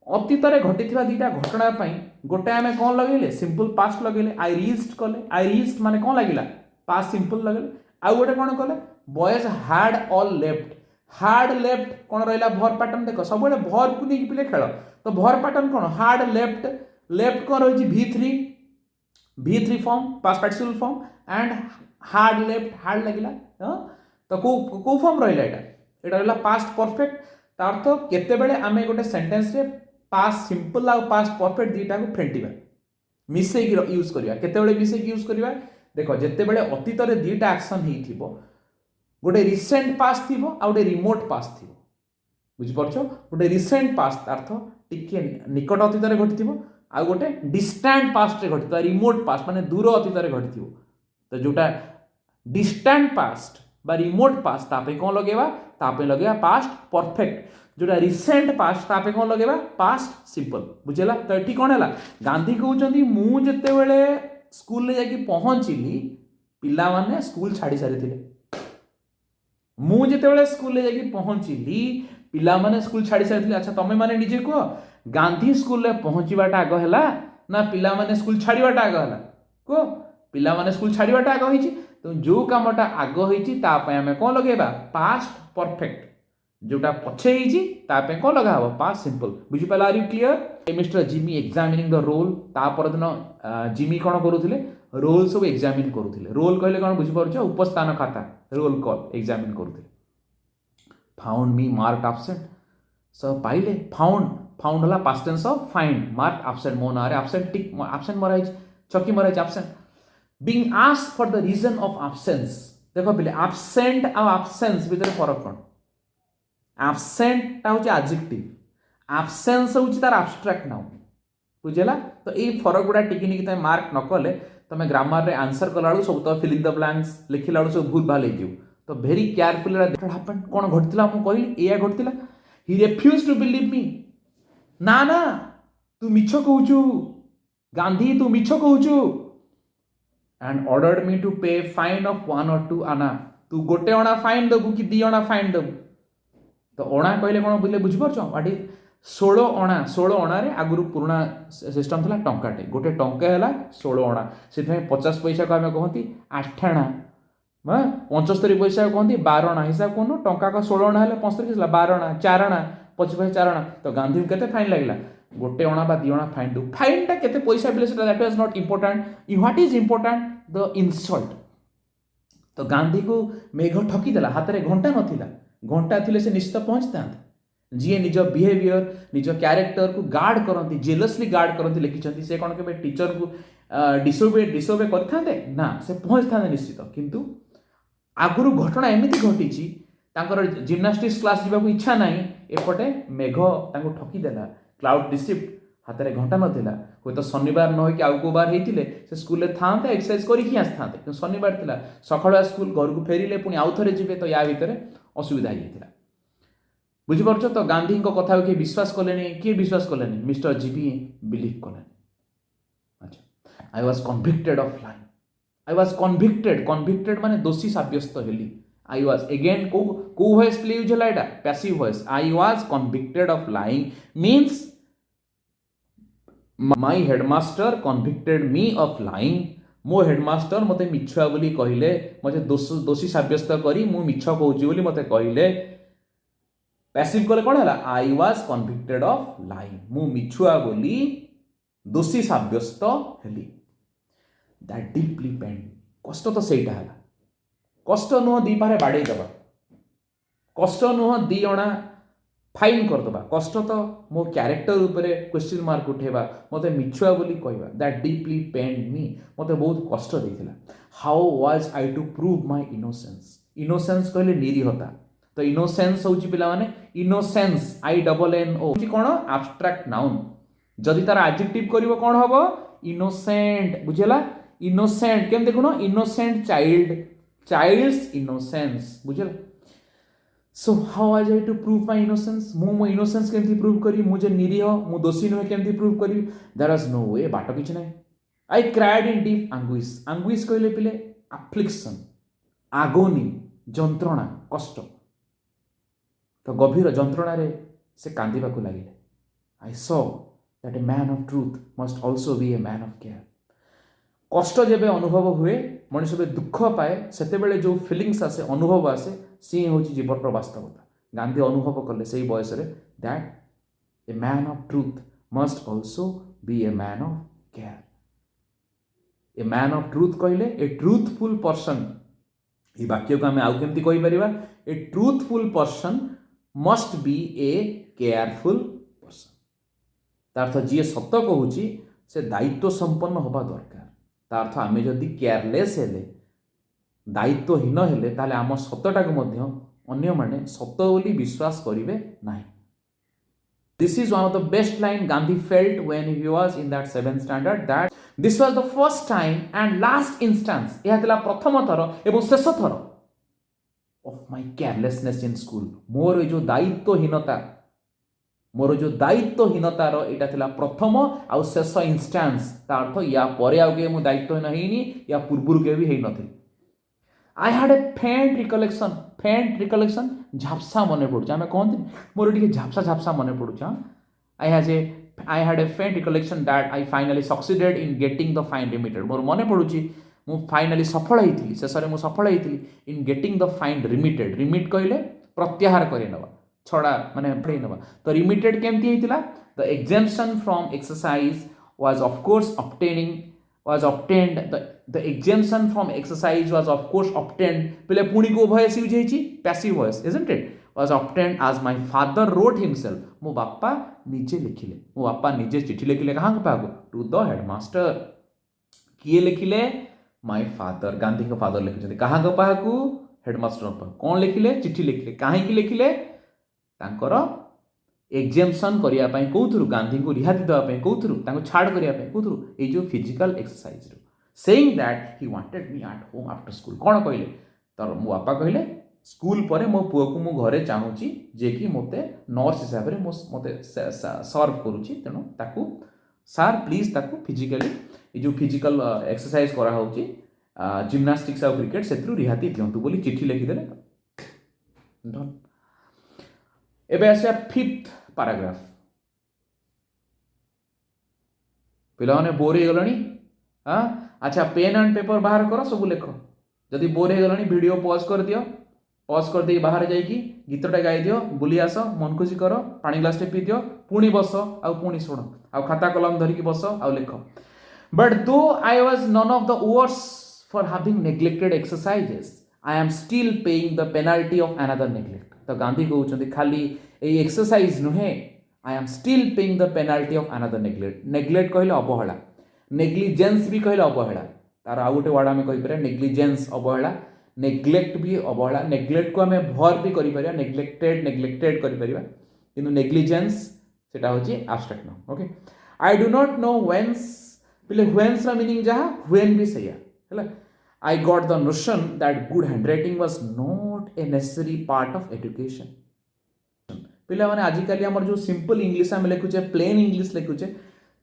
अतीत रे घटिथिबा दीटा घटना पई गोटे आमे कोन लगेले सिंपल पास्ट लगेले आई रीच्ड कले आई रीच्ड माने कोन लागिला पास्ट सिंपल लगेले आ गोटे कोन कले बॉयज हैड ऑल लेफ्ट कोन रहला भर पैटर्न देखो सब बड़े भर को नहीं पिले खेल तो भर पैटर्न कोन हैड लेफ्ट कोन रही V3 form past participle form and had left had लगिला तो को फॉर्म रहला एटा रहला पास्ट परफेक्ट तार अर्थ केते बेले आमे गोटे सेंटेंस रे पास्ट सिंपल आ पास्ट परफेक्ट दीटा को फेंटिबा मिसे की यूज करिया केते बेले मिसे की यूज करिया देखो जेते बेले अतीत रे दीटा एक्शन ही थिबो गोटे रिसेंट पास्ट थिबो आ गोटे रिमोट पास्ट थिबो बुझि परछो गोटे रिसेंट पास्ट अर्थ टिके निकट अतीत रे घटिथिबो आ गोटे डिस्टेंट पास्ट रे घटितो रिमोट पास्ट माने दूर अतीत रे घटिथिबो तो जोटा डिस्टेंट पास्ट बा रिमोट पास्ट तापे कोन लगेबा तापे लगेबा पास्ट परफेक्ट जोटा रिसेंट पास्ट तापे कोन लगेबा पास्ट सिंपल बुझेला तो एठी कोन हैला गांधी कहउचंदी मु जते बेले स्कूल ले जाकी पहुंचिली पिला माने स्कूल छाड़ी सारी थिले मु जते बेले स्कूल ले जाकी पहुंचिली पिला माने स्कूल छाड़ी सारी थिले। अच्छा तमे माने निजे को गांधी स्कूल ले पहुंचीबाटा आग हैला ना पिला माने स्कूल छाड़ीबाटा आग हैला को पिला माने स्कूल छाड़ीबाटा आग होईची तो जो कामटा आग होईची ता पय हमें कोन लगेबा पास्ट परफेक्ट जोटा पछे होईची ता पय कोन लगा हबो पास्ट सिंपल बुझी पाला are you clear. Mister Gimi examining the roll ता पर दिन जिमी कोन करूथिले रोल सब एग्जामिन करूथिले रोल कहले कोन बुझी परछो उपस्थान खाता रोल कॉल एग्जामिन करूथिले। फाउंड मी मार्क एब्सेंट सब पाइले फाउंड हला past tense of find mark absent मो नारे एब्सेंट टिक एब्सेंट मराई चकी मराई absent being asked for the reason of absence देखो पहले absent और absence भीतर फरक कौन absent टा होची adjective absence होची तार abstract नाउन बुझेला तो ए फरक गुडा टिकिनी कि मार्क न कले तमे ग्रामर रे आंसर कला सब तो फिल इन द ब्लैंक्स लिखिला सब भूल भाल दियो तो वेरी केयरफुल दैट हैपेंड कोन घटतिला मु कहली एया घटतिला he refuse to believe me ना ना तू मिछ कहूचू गांधी तू मिछ कहूचू and ordered me to pay fine of 1 or 2 आना तू गोटे अणा फाइन दबु कि 2 अणा फाइन दबु तो अणा कहले कोन बुझले बुझ परछो वाटी 16 अणा रे आगुरु पुराना सिस्टम थला टंकाटे गोटे टंका हैला 16 अणा सेथे 50 पैसा को हमें कहंती 8 अणा 75 पैसा को कहंती 12 अणा हिसाब कोन टंका का 16 अणा हैला 75 किसला 12 अणा 4 अणा 25 4 अणा तो गांधी केते फाइन लागला गोटे अणा बा 2 अणा फाइन दु फाइन टा केते पैसा बिले सेटा that was not important what is important the insult तो गांधी को मेघ ठकी देला हाथ रे घंटा नथिला घंटा थिले से निश्चित पहुंचता जी निज बिहेवियर निज कैरेक्टर को गार्ड करती जेलसली गार्ड करती लिखिं से कौन के टीचर को डिसोबे करते ना से पहुंच था निश्चित किंतु आगुरु घटना एमती घटी जिम्नास्टिक्स क्लास जावाक इच्छा ना एपटे मेघ ठकी देला क्लाउड रिसिप्ट हाथ में घंटा नाला हूँ तो शनिवार न हो आउ को बार होते से स्कूल था एक्सरसाइज करके आसते शनिवार था सका स्कूल घर को फेरिले पुणी आउ थे जी तो या भितर असुविधा होता बुझीपार तो गांधी कथा किए विश्वास कले किए विश्वास कले मिस्टर जीबी बिलीव कले। अच्छा I was convicted of lying I was convicted माने दोषी साब्यस्त हेली आई वाज अगेन को वॉइस प्ले यूज है passive voice I was convicted of lying means my headmaster convicted me of lying मो headmaster मते मिछुआ बोली कहले मते दोषी साब्यस्त करी मु मिछ कहूची बोली मते कहले पैसिव कले कोन हला I was convicted of lying मु मिछुआ बोली दोषी साब्यस्त हेली दैट डीपली पेन कष्ट तो सेटा हला कष्ट नुह दी पारे बाड़े दबा कष्ट नुह दी अणा फाइन करदबा कष्ट तो मो क्यारेक्टर उपरे क्वेश्चन मार्क उठेबा मते मिछुआ बोली कहबा दैट डीपली पेन्ड मी मते बहुत कष्ट देथिला। How was I to prove my innocence कहले निरीहता तो इनोसेंस होची पिला माने innocence I double N O कोन एब्स्ट्रैक्ट नाउन जदि तार एडजेक्टिव करिवो कोन हबो इनोसेंट बुझेला इनोसेंट केम देखुनो इनोसेंट चाइल्ड्स इनोसेंस बुझेला so how was I to prove my innocence मो इनोसेंस केमती प्रूव करी मुझे निरीह मु दोषी नुहे केमती प्रूव करी देयर इज नो वे बाट किछि नै आई क्राइड इन डीप आंगुइश कहले पिले अफ्लिक्शन आगोनी जंत्रणा कष्ट तो गभीर जंत्रणा से कांदिबा को लागिले I saw that a man of truth must also be a man of care कष्ट जेबे अनुभव हुए मनुष्य जब दुख पाए सेतेबेले जो फिलिंग्स आसे अनुभव आसे सी हूँ जीवन वास्तवता गांधी अनुभव कले से बयस that a man of truth must also be a man of care A man of truth कहले ए ट्रूथफुल पर्सन ये वाक्य को आम आउ केमती कहि परिबा a truthful person must be a careful person तार्थ जी सत कहूँ से दायित्व संपन्न होबा दरकार तार्थ आम जदि केयरलेस हेले दायित्वहीन हेले ताले आम सतटा को मध्य अन्य माने सत बोली विश्वास करिवे नाही this is one of the best line Gandhi felt when he was in that 7th standard that this was the first time and last instance यह तला प्रथम थर एवं शेष थर of my carelessness in school मोर जो दायित्वहीनता मोर जो दायित्वहीनतार यहाँ थिला प्रथम आउ शेष इंस्टान्स अर्थ या परे आउ के मु दायित्वहीन हेनी या पूर्व के भी हेई नथिल आई हैड ए फेंट रिकलेक्शन झापसा मन पड़ुछ आमे कहते मोर टिके झापसा मन पड़ुछ आई had a faint recollection that I finally succeeded in getting the fine remitted मोर मन पड़ुछ मु फाइनली सफल होइथिली शेष रे मु सफल होइथिली in getting the fine remit कहले प्रत्याहार करे नबा छड़ा माने पढ़े नबा तो रिमिटेड केमती हेतिला the exemption from exercise was of course obtained the exemption from exercise was of course obtained पहले पुणी को वॉइस यूज हेची passive voice isn't it was obtained as my father wrote himself मो बापा निजे लिखिले मो बापा निजे चिट्ठी लिखिले कहां के पागो टू द हेडमास्टर किए लिखिले माय फादर गांधी को फादर लिखिले कहां के पागो हेडमास्टर पर कौन लिखिले चिट्ठी लिखिले काहे की लिखिले तांकर एग्जेम्पशन करिया पई कोथुरु गांधी को रिहाती देवा पई कोथुरु तांको छाड़ करिया पई कोथुरु ए जो फिजिकल एक्सरसाइज रो saying that he wanted me at home after school कोन कहले तर मो बापा कहले स्कूल परे मो पुओ को मो घरे चाहूची जे कि मते नर्स हिसाब रे मते सर्व करूची तेनो ताकू सर प्लीज ताकू फिजिकली ए जो फिजिकल एक्सरसाइज करा होची जिम्नास्टिक्स आ क्रिकेट सेत्रु रिहाती दियंतु बोली चिट्ठी लिखि देले डन एबे आसे 5th पैराग्राफ पिलाने बोर हो गलनी हाँ अच्छा पेन एंड पेपर बाहर कर सब लेख जदि बोर हो गलनी वीडियो पॉज कर दियो पॉज कर दे बाहर जाइकी गीतटा गाई दियो बुली आस मन खुशी कर पानी ग्लास पी दियो पुणी बस आउ पुणी शुण आउ खाता कलम धरिकी बस आउ लेख but though I was none of the worse for having neglected exercises I am still paying the penalty of another neglect तो गांधी कहते खाली ए एक्सरसाइज नुहे I am still paying the penalty of another neglect कहले अवहेला negligence भी कहले अवहेला तार आउ गोटे वर्ड आम कहीपर नेग्लिजेंस अवहेला नेग्लेक्ट भी अवहेला नेग्लेक्ट को आम भर भी कर नेग्लेक्टेड कर नेग्लिजेंस सेटा होची abstract noun okay I do not know whence पिले व्हेंस रा मीनिंग जहा व्हेन भी सैया हैला I got the notion that good handwriting was not a necessary part of education. पिला माने आजिकली आमर जो सिंपल इंग्लिश आम लिखुचे प्लेन इंग्लिश लिखुचे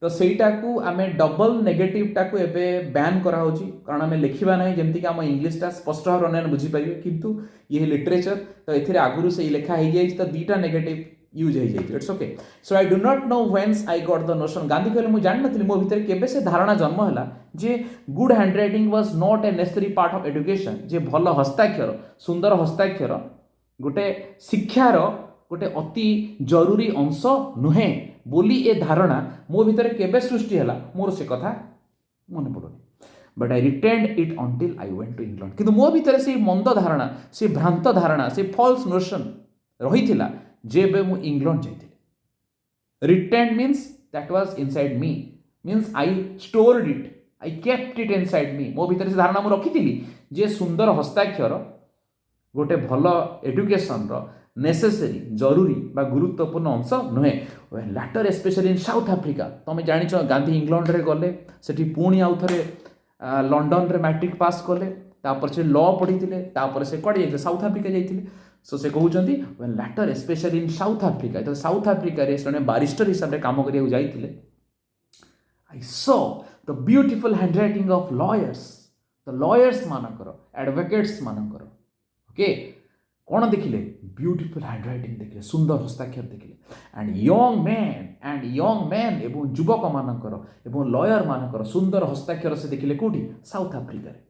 तो सेटा को आम डबल नेगेटिव टा को एबे बैन करा होची कारण आम लिखिबा नै जेमति कि आम इंग्लिश टा स्पष्ट भाव रनन बुझी पाइबे किंतु ये लिटरेचर तो एथिरे आगुरु से लेखा हे जाई तो दीटा नेगेटिव यूज हो जाए it's okay so I do not know whence I got the notion Gandhi कहले मु जान नथिली मो भितर केबे से धारणा जन्म हला जे good handwriting was not a necessary part of education जे भल हस्ताक्षर सुंदर हस्ताक्षर गोटे शिक्षार गोटे अति जरूरी अंश नुहे बोली ए धारणा मो भितर केबे सृष्टि हला मोर से कथा मन पड़ोनी but I retained it until I went to England किंतु मो भितर से मंद धारणा से भ्रांत धारणा से फॉल्स नोशन रहिथिला जेबे मु इंग्लैंड जाइथिले retained means that was inside me means I stored it I kept it inside me मो भितर से धारणा मु रखिथिली जे सुंदर हस्ताक्षर गोटे भल एजुकेशन रो नेसेसरी जरूरी बा गुरुत्वपूर्ण अंश नुहे later specially in South Africa तुम जानिछ गांधी इंग्लैंड रे गले सेठी पुणी आउ थरे लंडन रे मैट्रिक पास कले तापर से लॉ पढ़ी तापर से कड़े जाइए साउथ अफ्रीका जाइए सो से कहउछंती when later specially in South Africa, तो साउथ अफ्रीका रे जने बारिस्टर हिसाब रे काम करिया जाइतिले, I saw the beautiful handwriting of lawyers, the lawyers मानकर एडवोकेट्स मानकर, ओके कौन देखिले ब्यूटीफुल हैंडराइटिंग देखिले, सुंदर हस्ताक्षर देखिले, एंड यंग मैन एवं युवक मानकर एवं लॉयर मानकर सुंदर हस्ताक्षर से देखिले कोठी साउथ अफ्रीका रे,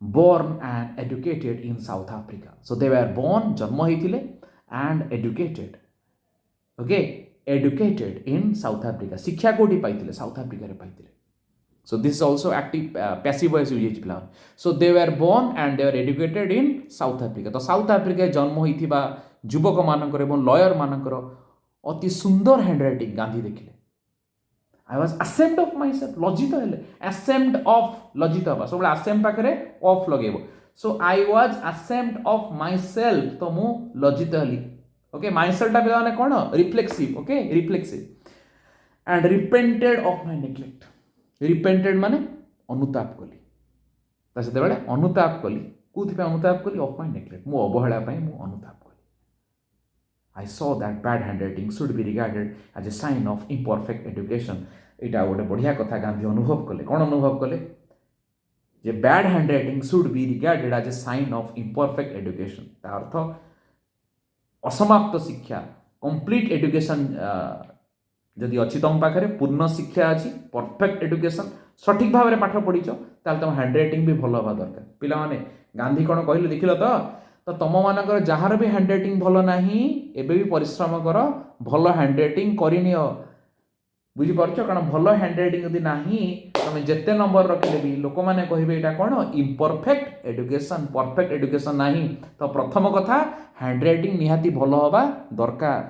born and educated in South Africa. So they were born, जन्म होइथिले, and educated, okay, educated in South Africa. शिक्षा कोठी पाइथिले साउथ अफ्रीका रे पाइथिले. So this is also active passive voice usage plan. So they were born and they were educated in South Africa. तो South Africa जन्म होइथिबा युवक मानकर एवं lawyer मानकर अति सुंदर हैंडराइटिंग गांधी देखिले. I was ashamed of myself, लज्जित हेले, ashamed of लज्जित हबा, सब ashamed पाखरे of लगेबो. So I was ashamed of myself, तो मु लज्जित हली. ओके myself टा बेला माने कोन reflexive, okay reflexive, and repented of my neglect. repented माने अनुताप कली, ता सेते बेले अनुताप कली, कोथि पे अनुताप कली, of my neglect, मु अवहेला पई मु अनुताप कली. I saw that bad handwriting should be regarded as a sign of imperfect education. एटा गोटे बढ़िया कथा गांधी अनुभव कले. कौन अनुभव कले? जे bad handwriting should be regarded as a sign of imperfect education. अर्थ असमाप्त शिक्षा, कंप्लीट एजुकेशन जदि अच्छी तुम पाखे, पूर्ण शिक्षा अच्छी, परफेक्ट एजुकेशन, सठिक भाव में पाठ पढ़ीच, तुम हैंडराइटिंग भी भल हवा दरकार. पिला माने गांधी कौन कहले देखिल तो तुम मानकर जार भी हैंडराइटिंग भल ना एबे भी परिश्रम कर, भल हैंडराइटिंग करनी बुझीपार. कारण भल हैंडराइटिंग यदि ना तुम जिते नंबर रखिले भी लोक मैंने कहे यहाँ कौन इम्परफेक्ट एजुकेशन, परफेक्ट एजुकेशन ना. तो प्रथम कथा हैंडराइटिंग निहाती भल हवा दरकार.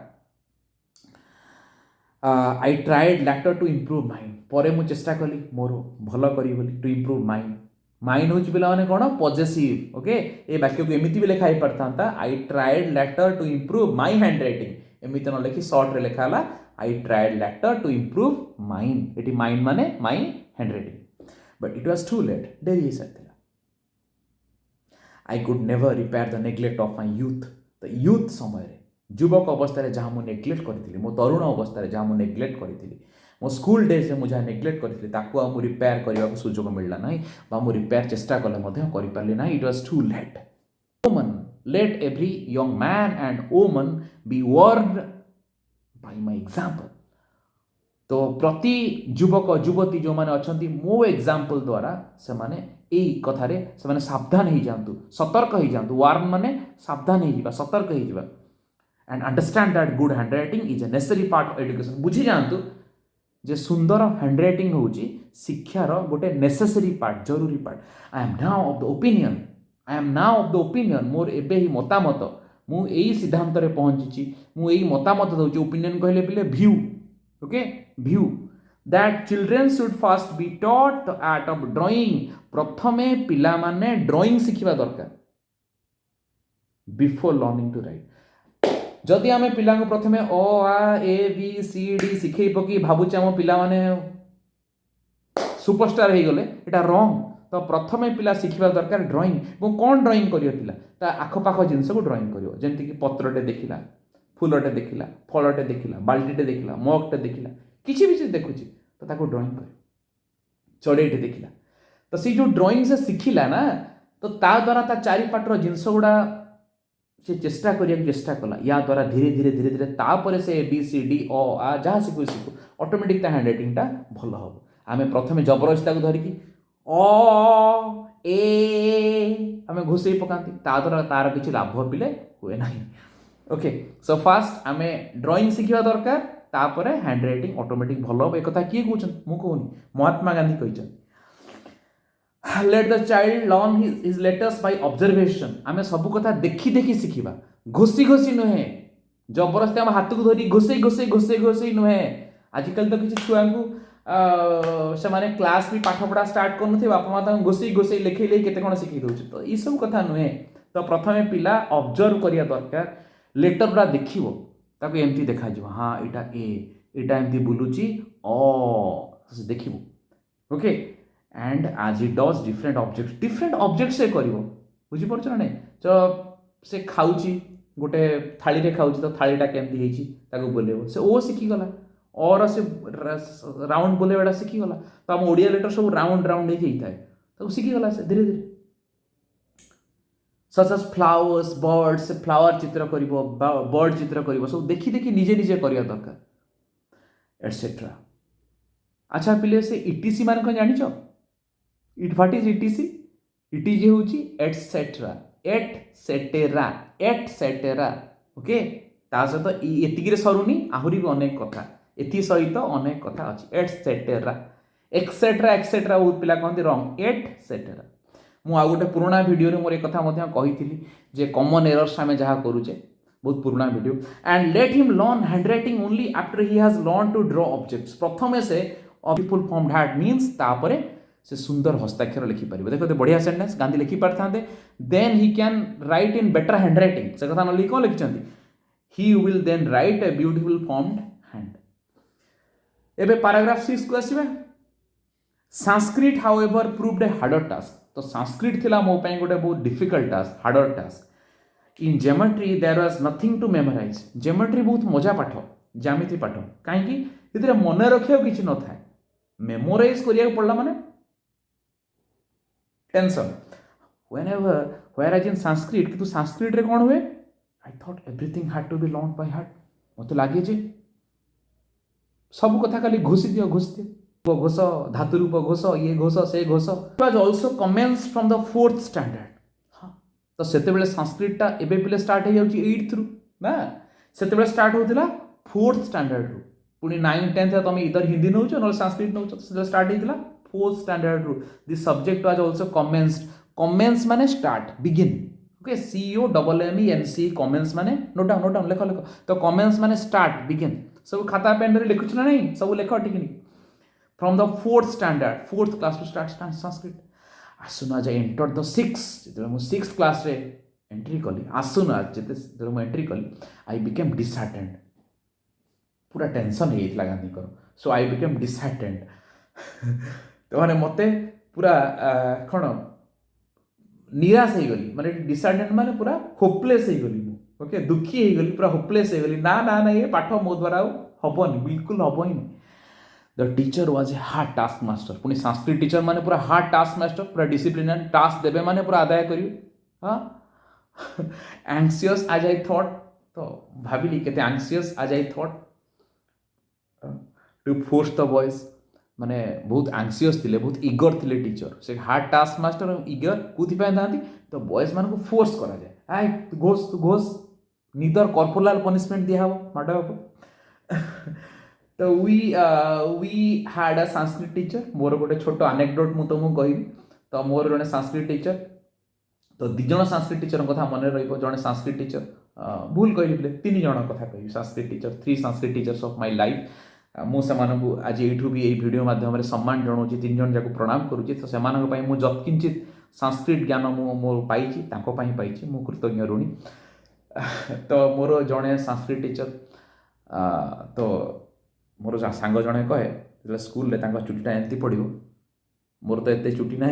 I tried later to improve mind, पर मुझे चेष्टा कली मोर भल करी बोली, टू इम्प्रूव माइंड. माइंड हूँ पिला माने कौन पॉजिटिव, ओके ये वाक्य को एमती भी लिखा ही पड़ता. I tried later to improve my handwriting, एमती न लिखी सर्ट रे लिखा है I tried later to improve mind. एटी माइंड माने my handwriting, but it was too late, डेरी हो सारी. I could never repair the neglect of my youth. तो यूथ समय युवक अवस्था जहाँ मुझे नेग्लेक्ट करी, मो तरुण अवस्था जहाँ मुझे नेग्लेक्ट करी, मो स्कूल डेज में मुझे नेग्लेक्ट करी, रिपेयर करने को सुजोग मिलला ना, मु रिपेयर चेष्टा कले करि ना. It was too late. Woman let every young man and woman be warned by my example. तो प्रति युवक युवती जो माने अछंती मो एग्जांपल द्वारा से माने एई कथारे से माने सावधान हो जातु, सतर्क हो जातु. वार्न माने सावधान हो जिबा, सतर्क हो जिबा. And understand that good handwriting is a necessary part of education. बुझी जातु जे सुंदर हैंडराइटिंग होची शिक्षार गोटे नेसेसरी पार्ट, जरूरी part. I am now of the opinion, मोर एबे ही मतामत, मु एई सिद्धांत रे पहुंची, मु एई मतामत दउची. ओपिनियन कहले पिले view, okay view, that children should first be taught the art of drawing. प्रथमे पिला माने ड्राइंग शिखिबा दरकार बिफोर लर्निंग टू राइट. जदि आम पिला प्रथमे अ आ ए बी सी डी शिखे पकि भावुचे आम पिला माने सुपरस्टार हो गले, एटा रॉन्ग. तो प्रथमे पिला शिखिबा दरकार ड्राइंग. कौन ड्राइंग करियो पिला? ता आखपाख जिनस को ड्राइंग करियो, जेमति कि पत्रटे देखिला, फूलटे देखिला, फलटे देखिला, बाल्टीटे देखिला, मगटे देखिला, किछि भी चीज देखुची तो ताको ड्राइंग करियो. चढ़ेटे देखिला तो सी जो ड्राइंग से शिखिला ना, तो ता द्वारा ता चारिपाटर जिनस गुड़ा से चेष्टा करिया चेष्टा कला. या द्वारा धीरे धीरे धीरे धीरे तापर से ए बी सी डी अ आ जहाँ शिखु शिखु ऑटोमेटिक ता हैंडराइटिंगटा भल हम. आम प्रथमे जबरदस्ती धरिकी अ ए आम घोषे पकाती, ता द्वारा तार किसी लाभ पिले हुए ना. ओके सो फास्ट आम ड्राइंग शिखा दरकार, तापर हैंडराइटिंग ऑटोमेटिक भल हम. एक किए कहते मु कहूनी, महात्मा गांधी कहते let the child learn his letters by observation. आम सब कथा देखी देखी शिखा, घोषी घोषी नुहे, जबरदस्ती आम हाथ को धरी घोषे घोषे घोषे घोषे नुहे. आजिकल तो किसी छुआ को से माने क्लास भी पाठ पढ़ा स्टार्ट कर बापा माँ घोषे घोषे लिखे केते कौन शिखी दौर. तो ये सब कथा नुहे. तो प्रथमे पिला ऑब्जर्व करिया दरकार, लेटर पूरा देखिवो, ताको एमती देखा जिवो, हाँ एटा ए, एटा एमती बुलुची अ देखिवो. ओके एंड आज इट डज डिफरेंट ऑब्जेक्ट से करिवो. बुझी पड़छ ना नहीं? तो से खाउची गोटे थाली रे खाऊँ तो थालीटा केमती बोलेब से ओ शिखीगला और से राउंड बोलेवाटा शिखीगला तो आम ओडिया लेटर सब राउंड राउंड होता है शिखीगला से धीरे धीरे सच एज फ्लावर्स बर्ड्स से फ्लावर चित्र कर बर्ड चित्र कर सब देखी देखी निजे निजे करवा दरकार एटसेट्रा। अच्छा पिले से इटीसी मान कौन जान इट व्हाट इज इटीसी इटीजी हूँ एटसेट्रा एटसेटेरा एटसेटेरा ओके ता सहित एतिक सरुनी आहरी भी अनेक कथा एथि सहित अनेक कथा अच्छी एटसेटेरा एक्सेट्रा एक्सेट्रा बहुत पिला कहते रंग एटसेटेरा। मु आ गोटे पुराना वीडियो मोर एक कथा कही जे कॉमन एरर्स आम जहाँ करुचे बहुत पुराना video and let him learn handwriting only after he has learn to draw objects प्रथम से फुल फॉर्म हैड मीन्स तापर से सुंदर हस्ताक्षर लिखिपर देखते बढ़िया सेंटेंस गांधी लिखि पारे then he can write in better handwriting से कथा न कौन लिखिं he will then write a beautiful formed hand. एबे पैराग्राफ 6 को आसीबा Sanskrit however proved a harder task तो संस्कृत थिला मो पई गोटे बहुत difficult task harder task in geometry there was nothing to memorise geometry बहुत मजा पाठ ज्यामिति पाठ कहीं इतने मन रखा किसी न था मेमोराइज करिया पड़ला माने tension whenever whereas in Sanskrit किंतु संस्कृत रे कौन हुए I thought everything had to be learn by heart मते लागे जे सब कथा खाली घोषि दियो घोष धातु रूप घोष ये घोष से घोष was also commences from the 4th standard हां तो सेते बेले संस्कृतटा एबे पिले स्टार्ट हो जाउची 8th रु ना सेते बेले स्टार्ट होतिला 4th स्टैंडर्ड रु पुनी 9 10th तुम इधर हिंदी नउचो न संस्कृत नउचो से स्टार्ट हेतिला 4th स्टैंडर्ड रु this subject was also commenced commence माने start begin okay COMMENC commence माने नोट डाउन लेख तो कमेंस माने स्टार्ट बिगिन सब खाता पेन रे लिखुछ ना नहीं सब लेख टिकनी from the 4th standard 4th class to start Sanskrit as soon as I entered the 6th जेते मु 6th क्लास रे एंट्री कली as soon as जेते मु एंट्री कली I became disheartened पूरा टेंशन हे इतला गांधी करो सो I became disheartened तो माने मते पूरा कोन निराश हो गली माने डिसहार्टेंड माने पूरा होपलेस हो गली मु ओके दुखी हो गली पूरा होपलेस हो गली ना ना ना ये पाठ मो द्वारा हबनी बिल्कुल हबही नहीं। The teacher was a hard task master पुनी संस्कृत टीचर माने पूरा हार्ड टास्क मास्टर पूरा डिसिप्लिन टास्क देबे माने पूरा आदाय करियो हां एंग्जियस एज आई थॉट तो भाबिली केते anxious as I thought to force the boys माने बहुत एंग्जियस थिले बहुत ईगर थिले टीचर से हार्ड टास्क मास्टर और ईगर कुथि पाए थांती तो बॉयज मान को फोर्स करा जाए आय तू घोष निदर कॉर्पोरल पनिशमेंट दिया हो माडा बापू तो we had a Sanskrit teacher मोर गोटे छोट अनेक्डोट मु तुमको कहबी तो मोर जने संस्कृत टीचर तो दी जण संस्कृत टीचर कथा मन रहिबो जने संस्कृत टीचर भूल कहली बोले 3 जण कथा कहबी Sanskrit teacher 3 Sanskrit teachers of my life मु सेमानकु आज एठू भी एई वीडियो माध्यम रे सम्मान जणोची 3 जण जाको प्रणाम करूची तो सेमानक पई मु जत्किंचित संस्कृत ज्ञान मु मोर पाइची ताको पई पाइची मु कृतज्ञ ऋणी तो मोर जणे संस्कृत टीचर तो मोर सांग जड़े कहे स्कूल चुटीटा एमती पड़ो मोर तो एत चुटी ना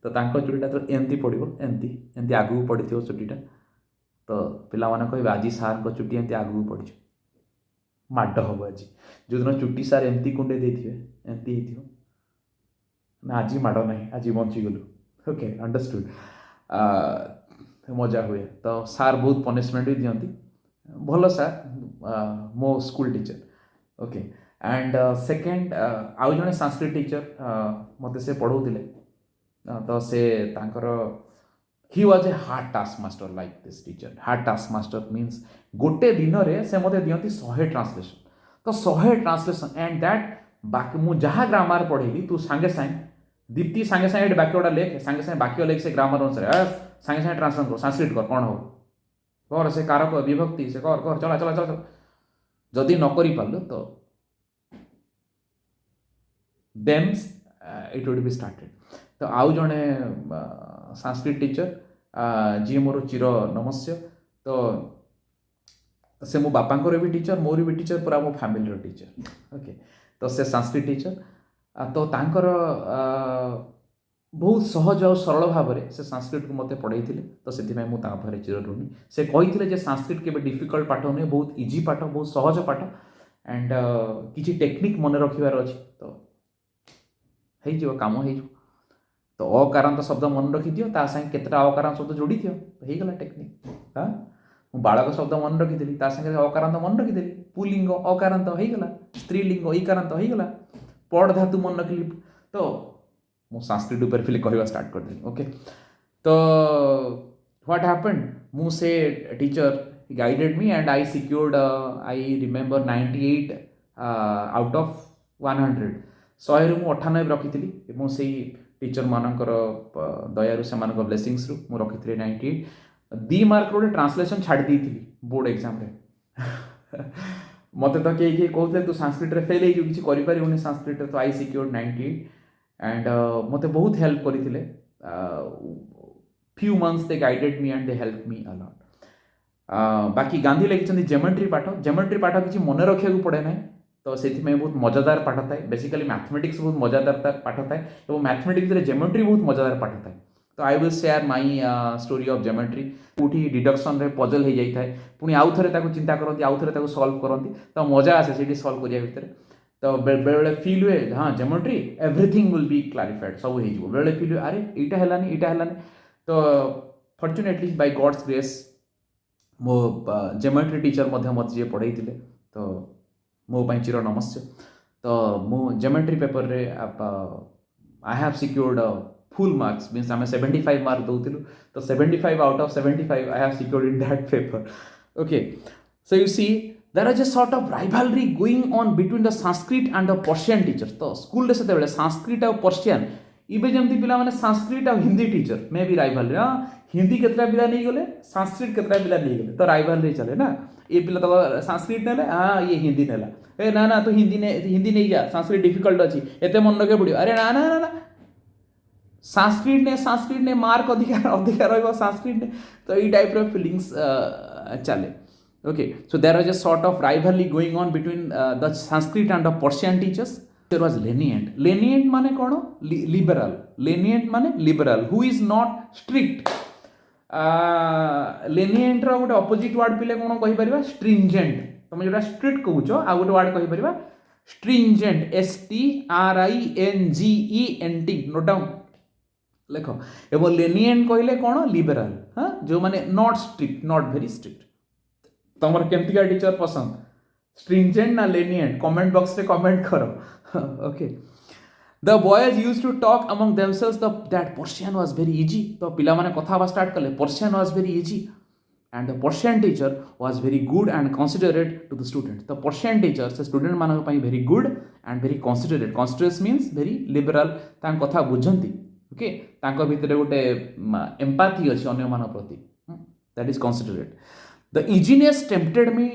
तो चुटीटा तो एमती पड़ो एमती आगू पड़ी थो चुटीटा तो पिला माने कहे आज सार को चुटी एमती आगू पड़ी माड हम आज जो दिन चुटी सार एमती कुंडे देते एमती ना आज माड ना आज बंचीगलु ओके अंडरस्टूड मजा हुए तो सार बहुत पनिशमेंट भी दिखती भल सार मो school teacher okay and second आउ जने संस्कृत टीचर मते से पढ़ौतिले तो से तांकर ही was a hard task master like this teacher hard task master means गोटे दिन रे से मते दियंती 100 ट्रांसलेशन तो 100 ट्रांसलेशन एंड दैट बाकी मु जहाँ ग्रामर पढ़ेली तू सांगे सांगे दीप्ति सांगे सांगे वाक्यटा लेख सांगे सांगे वाक्य लेख से ग्रामर अनुसार सांगे सांगे ट्रांसलेशन कर संस्कृत कर कौन हो कर से कारक विभक्ति से कर कर चला चला चला जदि न करि पारलो तो then it would be started तो आउ जने संस्कृत टीचर जी मोर चिर नमस्य तो से मो बापांकर भी टीचर मोर भी टीचर पूरा मो फैमिली टीचर ओके तो से संस्कृत टीचर तो तांकर बहुत सहज और सरल भाव में से संस्कृत को मत पढ़ाई तो से मुझे चिर ऋणी से कही संस्कृत के डिफिकल्ट पाठ नुहे बहुत इजी पाठ बहुत सहज पाठ एंड किसी टेक्निक मन रखार अच्छे तो कम हो तो अकारांत शब्द मन रखी दियो ता संगे केतटा अकारांत शब्द जोड़ी दियो तो होगला टेक्निक हाँ मु बालक शब्द मन रखीदी ता संगे अकारांत मन रखीदेली पुलिंग अकारांत होगला स्त्रीलिंग इकारांत होगला पढ़ धातु मन रखिली तो मु संस्कृत ऊपर फिर कहवा स्टार्ट करदेली ओके तो व्हाट हैपेंड मु से teacher guided me and I secured I remember 98 out of 100 100 रु 98 रखी से टीचर मानकर दयारू से ब्लेसिंग्स रु मु रखी 98 2 मार्क रोटे ट्रांसलेशन छाड़ दी बोर्ड एग्जाम रे मत तो किए कहते तू संस्कृत रे फेल हो किसी करें संस्कृत तो आई सिक्योर्ड 98 एंड मत बहुत हेल्प करते few months they guided me and they help me a lot बाकी गांधी लिखिं ज्योमेट्री पाठ किसी मन रखा पड़े ना तो से बहुत मजादार पाठ थाए बेसिकली मैथमेटिक्स बहुत मजादार पाठ थाए और मैथमेटिक्स ज्योमेट्री बहुत मजादार पाठ थाए तो I will share my story of geometry कौटी डिडक्शन रे पजल हो जाए पुणी आउ थे चिंता करती आउ थे सल्व करती तो मजा आसे से सल्व करिया भितर तो बेले फिल हुए हाँ geometry everything will be clarified सब हो बेले फिल हुए अरे यहाँ है तो फॉर्चुनेटली बाय गॉड्स ग्रेस मो ज्योमेट्री टीचर मत जी पढ़ाई तो मो चिर नमस्ते तो मो ज्योमेट्री पेपर रे I have secured full marks means आम 75 मार्क दौलू तो 75 out of 75 I have secured in that paper okay so you see there is a sort of rivalry going on between the Sanskrit and the Persian teacher तो school से संस्कृत और Persian इबे जमती पिला माने संस्कृत और हिंदी टीचर मे भी राइवलरी हाँ हिंदी केतरा पिला नहीं गले संस्कृत केतरा पिला नहीं गले तो राइवलरी चले ना ये पिला तो संस्कृत नेला हाँ ये हिंदी नेला ए ना तो हिंदी नहीं जा संस्कृत डिफिकल्ट अच्छी एत मन रखे पड़ो अरे ना ना ना संस्कृत ने मार्क अधिकार रहा संस्कृत ने तो ये टाइप रो फीलिंग्स चले okay so there was a sort of rivalry going on between the Sanskrit and the Persian teachers there was lenient माने कौन lenient माने liberal who is not strict lenient रो गोटे अपोजिट वर्ड पिले कौन कहि परिबा stringent तुम जो स्ट्रिक्ट कहूच आ गोटे वर्ड कहि परिबा stringent STRINGENT नोट डाउन लेख एवं lenient कहले कौन लिबरल हाँ जो माने not strict not very strict तुम केमतिका टीचर पसंद stringent ना lenient कमेंट बॉक्स रे कमेंट करो okay The boys used to talk among themselves that Persian was very easy. तो पिला माने कथा बा स्टार्ट करले Persian was very easy and the Persian teacher was very good and considerate to the student. The Persian teacher से student मानक पई very good and very considerate. Considerate means very liberal. तांक कथा बुझंती ओके तांक भितरे गोटे empathy अछि अन्य मान प्रति that is considerate. The easiness tempted me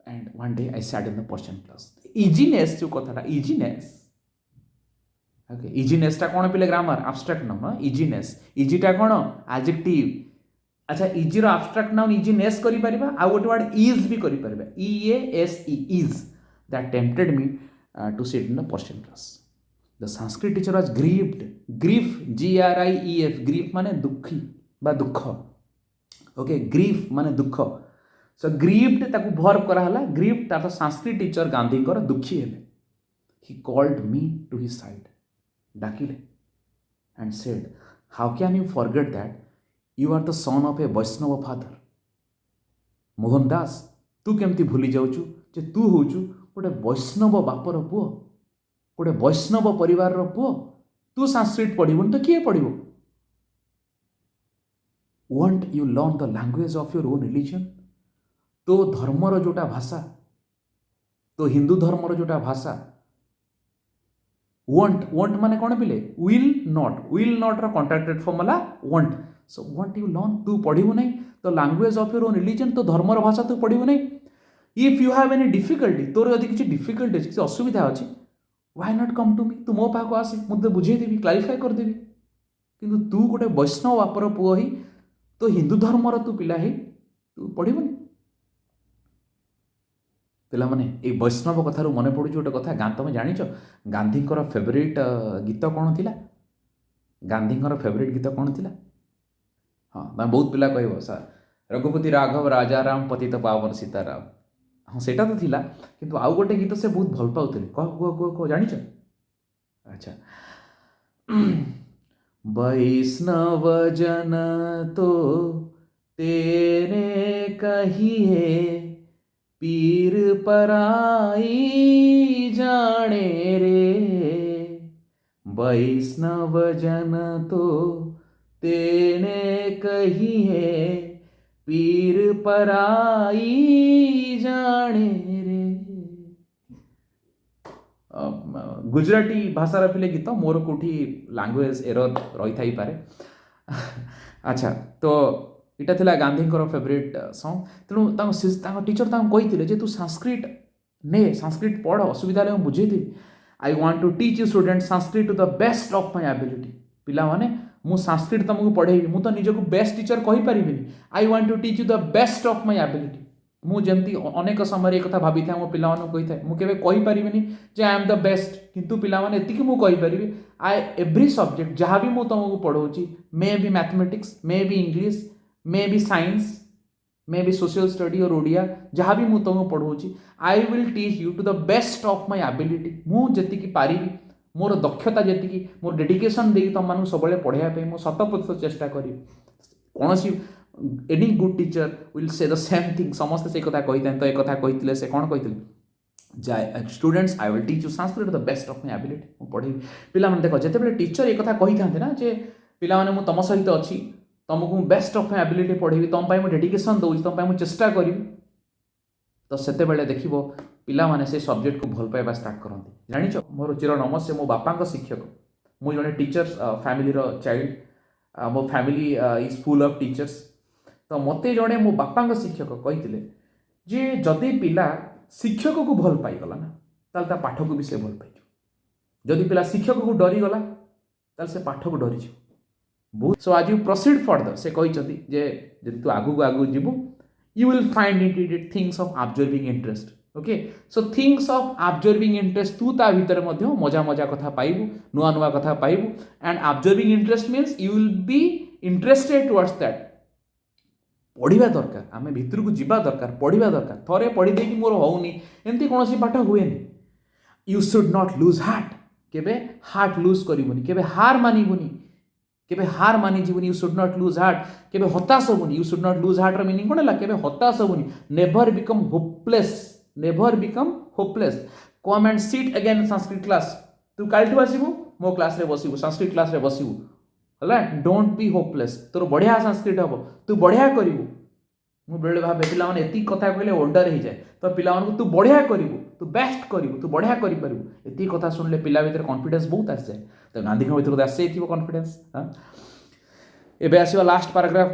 and one day I sat in the Persian class. Easiness जो कथाटा easiness ओके इजीनेस टा कौन पिले grammar abstract noun easiness easy टा कौन एडजेक्टिव अच्छा इजी रो एब्स्ट्रैक्ट नाउन इजीनेस करि परिबा आ गोटे वर्ड इज भी करि परिबा EASE is that tempted me to sit in the Persian class the Sanskrit teacher was grieved grief GRIEF grief माने दुखी बा दुख ओके ग्रीफ माने दुख सो ग्रीव्ड ताकू वर्ब करा हला ग्रीव्ड ता संस्कृत टीचर गांधी कर दुखी हेले he called me to his side डाकिले and said, how can you forget that you are the son of a Vaishnava father? Mohandas तू केमती भूली जाऊचु जे तू होचु गोटे वैष्णव बापर पुओ गोटे वैष्णव परिवार पुओ तू संस्कृत पढ़िबुन तो किए पढ़िबो won't you learn the language of your own religion तो धर्मर जोटा भाषा तो हिंदू धर्मर जोटा भाषा want माने कौन पिले will not रा कॉन्ट्रैक्टेड फॉर्म वाला want so want you learn तू पढ़िबु नहीं तो language of your own religion तो धर्मर भाषा तू पढ़िबु नहीं if you have any difficulty तोर यदि किसी डिफिकल्टी किसी असुविधा अछि why not come to me तू मो पाखो आसे मुझे बुझे देबी क्लारिफाई कर देबी किंतु तू गोटे वैष्णव बापर पुओ ही तो हिंदू धर्मर तू पिला ही तू पढ़िबु नहीं पिला माने ए वैष्णव कथारू मन पड़ुछ गोटे कथा तुम जानिछ गांधी फेवरेट गीत कौन थिला गांधीଙ୍କର फेवरेट गीत कौन थिला? हाँ मैं बहुत पिला कहब सर रघुपति राघव राजा राम पतित पावन सीताराम। हाँ सेटा तो थिला किंतु आउ गोटे गीत से बहुत भल पाउथिले कह कह कह कह जानिଛ? अच्छा वैष्णव जन तो तेरे कहिए पीर पराई जाने रे, वैष्णव जन तो तेने कहिए पीर पराई जाने रे। गुजराती भाषार पिले गीत मोर कोठी लैंग्वेज एरर रही थाई पारे। अच्छा तो इटा थिला गांधी फेवरेट सॉन्ग तेणु टीचर कही जे तू संस्कृत ने संस्कृत पढ़ असुविधा मुझे बुझेदेवी I want to teach you student Sanskrit to the best of my ability. पिला माने मु संस्कृत तुमको पढ़ेबी मु तो निजको बेस्ट टीचर कहि परिबिनी I want to teach you the best of my ability. मु जमती अनेक समय एक कथा भाभी था मो पिला माने कहि था मु केबे कहि परिबिनी जे आई एम द बेस्ट किंतु पिला माने एतिकी मु कहि परिबी आई एवरी सब्जेक्ट जहाँ भी मु तुमको पढ़ौची may be mathematics may be English may be science may be social study और ओडिया जहाँ भी मु तुमको पढ़ौची I will teach you to the best of my ability. मु जतिकी पारिबी मोर दक्षता जी मोर डेडिकेशन दे तुम मानू सब पढ़ाई मो 100% चेष्टा करी। कौन see any good teacher will say the same thing समस्ते से कथा कही तो एक कथा कही से कौन कही students I will teach you Sanskrit the best of my ability. मु पढ़ी पिला माने देख जिते बेले टीचर एक कथा कही था ना जे पिला माने मु तुम सहित अच्छी तुमको बेस्ट ऑफ माय एबिलिटी पढ़ेबी तुम पाई मु डेडिकेशन दउची तुम पाई मु चेष्टा करी तो सेते बेले देखिबो पिला माने से सब्जेक्ट को भल पाइबा स्टार्ट करते। जानिछ मोर चिर नमस्ते मो बापा शिक्षक मु जने टीचर्स फैमिली रो चाइल्ड मो family is full of teachers तो मते जने मो बापा शिक्षक कहिथिले जे जदि पिला शिक्षक को भल पाई गला ना ताल ता पाठ को भी से भल पाई जदि पिला शिक्षक को डरी गला ताल से पाठ को डरी बहुत। सो आज यू प्रोसीड फर्दर से कहिसथि जे जदि तू आगु आगु जीवु you will find it things of absorbing interest। Okay so things of absorbing interest तू ता भीतर मध्य मजा मजा कथा पाइबू नुआ नुआ कथा पाइबू and absorbing interest means you will be interested towards that। पढ़िबा दरकार आमे भीतर को जीवा दरकार पढ़िबा दरकार थरे पढ़ी दे कि मोर होउनी एंती कोनोसी पाठ हुएनी। You should not lose heart केबे हार्ट लूज करिवनी केबे हार मानिबुनी केबे हार मानि जीवनी। You should not lose heart केबे हताश होबुनी। You should not lose heart रो मीनिंग कोन हला केबे हताश होबुनी never become hopeless never become hopeless. Come and sit again Sanskrit class तू कालठू आसीबू मो क्लास रे बसिबू संस्कृत क्लास रे बसिबू हला डोंट बी होपलेस तोर बढ़िया संस्कृत हबो तू बढ़िया करिवू। मु बेले भाबे पिला माने एती कथा कहले ओंडर हो जाए तो पिला मानू तू बढ़िया करिवू तू बेस्ट करिवू तू बढ़िया करि परिवू एती कथा सुनले पिला भीतर कॉन्फिडेंस बहुत आस जाए तो गांधी के भीतर आसे थी कॉन्फिडेंस। हाँ एबे आसीबा लास्ट पैराग्राफ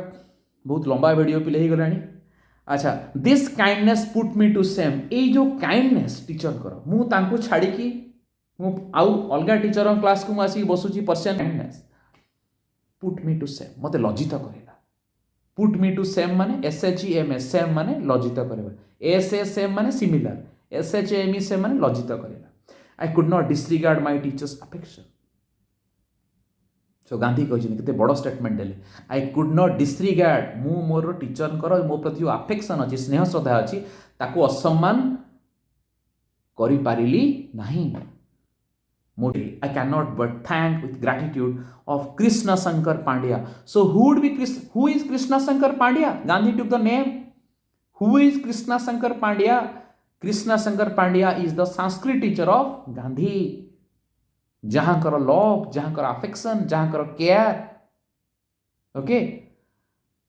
बहुत लंबा वीडियो पिले ही गलानी। अच्छा this kindness put me to shame ए जो काइंडनेस टीचर कर मु तांको छाड़ी की मु आउ अलगा टीचर क्लास को आसी बसुची person kindness put me to shame मते लज्जित करेला। पुट मी टू सेम माने SHEMS सेम माने लज्जित करेला SSM माने सिमिलर SHME सेम माने लज्जित करेला। I could not disregard my teacher's affection. So Gandhi कहते बड़ स्टेटमेंट देले आई कुड नॉट डिसरिगार्ड मु मोर टीचर मो प्रति अफेक्शन अच्छी स्नेह श्रद्धा अच्छी ताको असम्मान करि पारिली नहीं। I can not but thank with gratitude of Krishna Shankar Pandya. So who is Krishna Shankar Pandya? Gandhi took the name who is Krishna Shankar Pandya? Krishna Shankar Pandya is the Sanskrit teacher of Gandhi जहाँ कर लव जहाँ कर अफेक्शन जहाँ कर केयर। ओके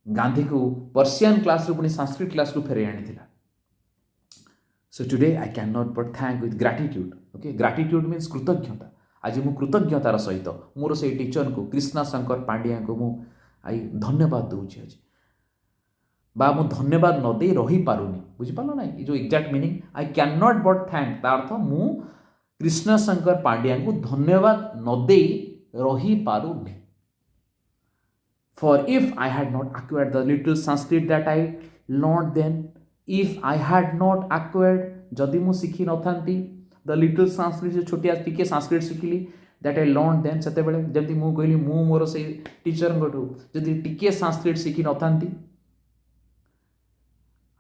गांधी को पर्सियन क्लास रू पुणी संस्कृत क्लास रू फेरे आनी थिला। So today I can not but thank with gratitude. Okay gratitude means कृतज्ञता। आज मु कृतज्ञतार सहित मोर से टीचर को कृष्ण शंकर पांड्या को मु आई धन्यवाद दूची आज बा मु धन्यवाद न दे रही पारुनी बुझी पालो ना ये जो exact meaning I can not but thank तार अर्थ मु कृष्ण शंकर पांड्या को धन्यवाद न दे रही पारुनी। For if I had not acquired the little Sanskrit that I learned then if I had not acquired जदि मु शिखी न थांती द लिटिल संस्कृत जो छोटिया टिके संस्कृत शिखिली दैट आई लर्न देन से जमी मुझे कहली मु मोर से टीचर जदि टिके संस्कृत शिखी न था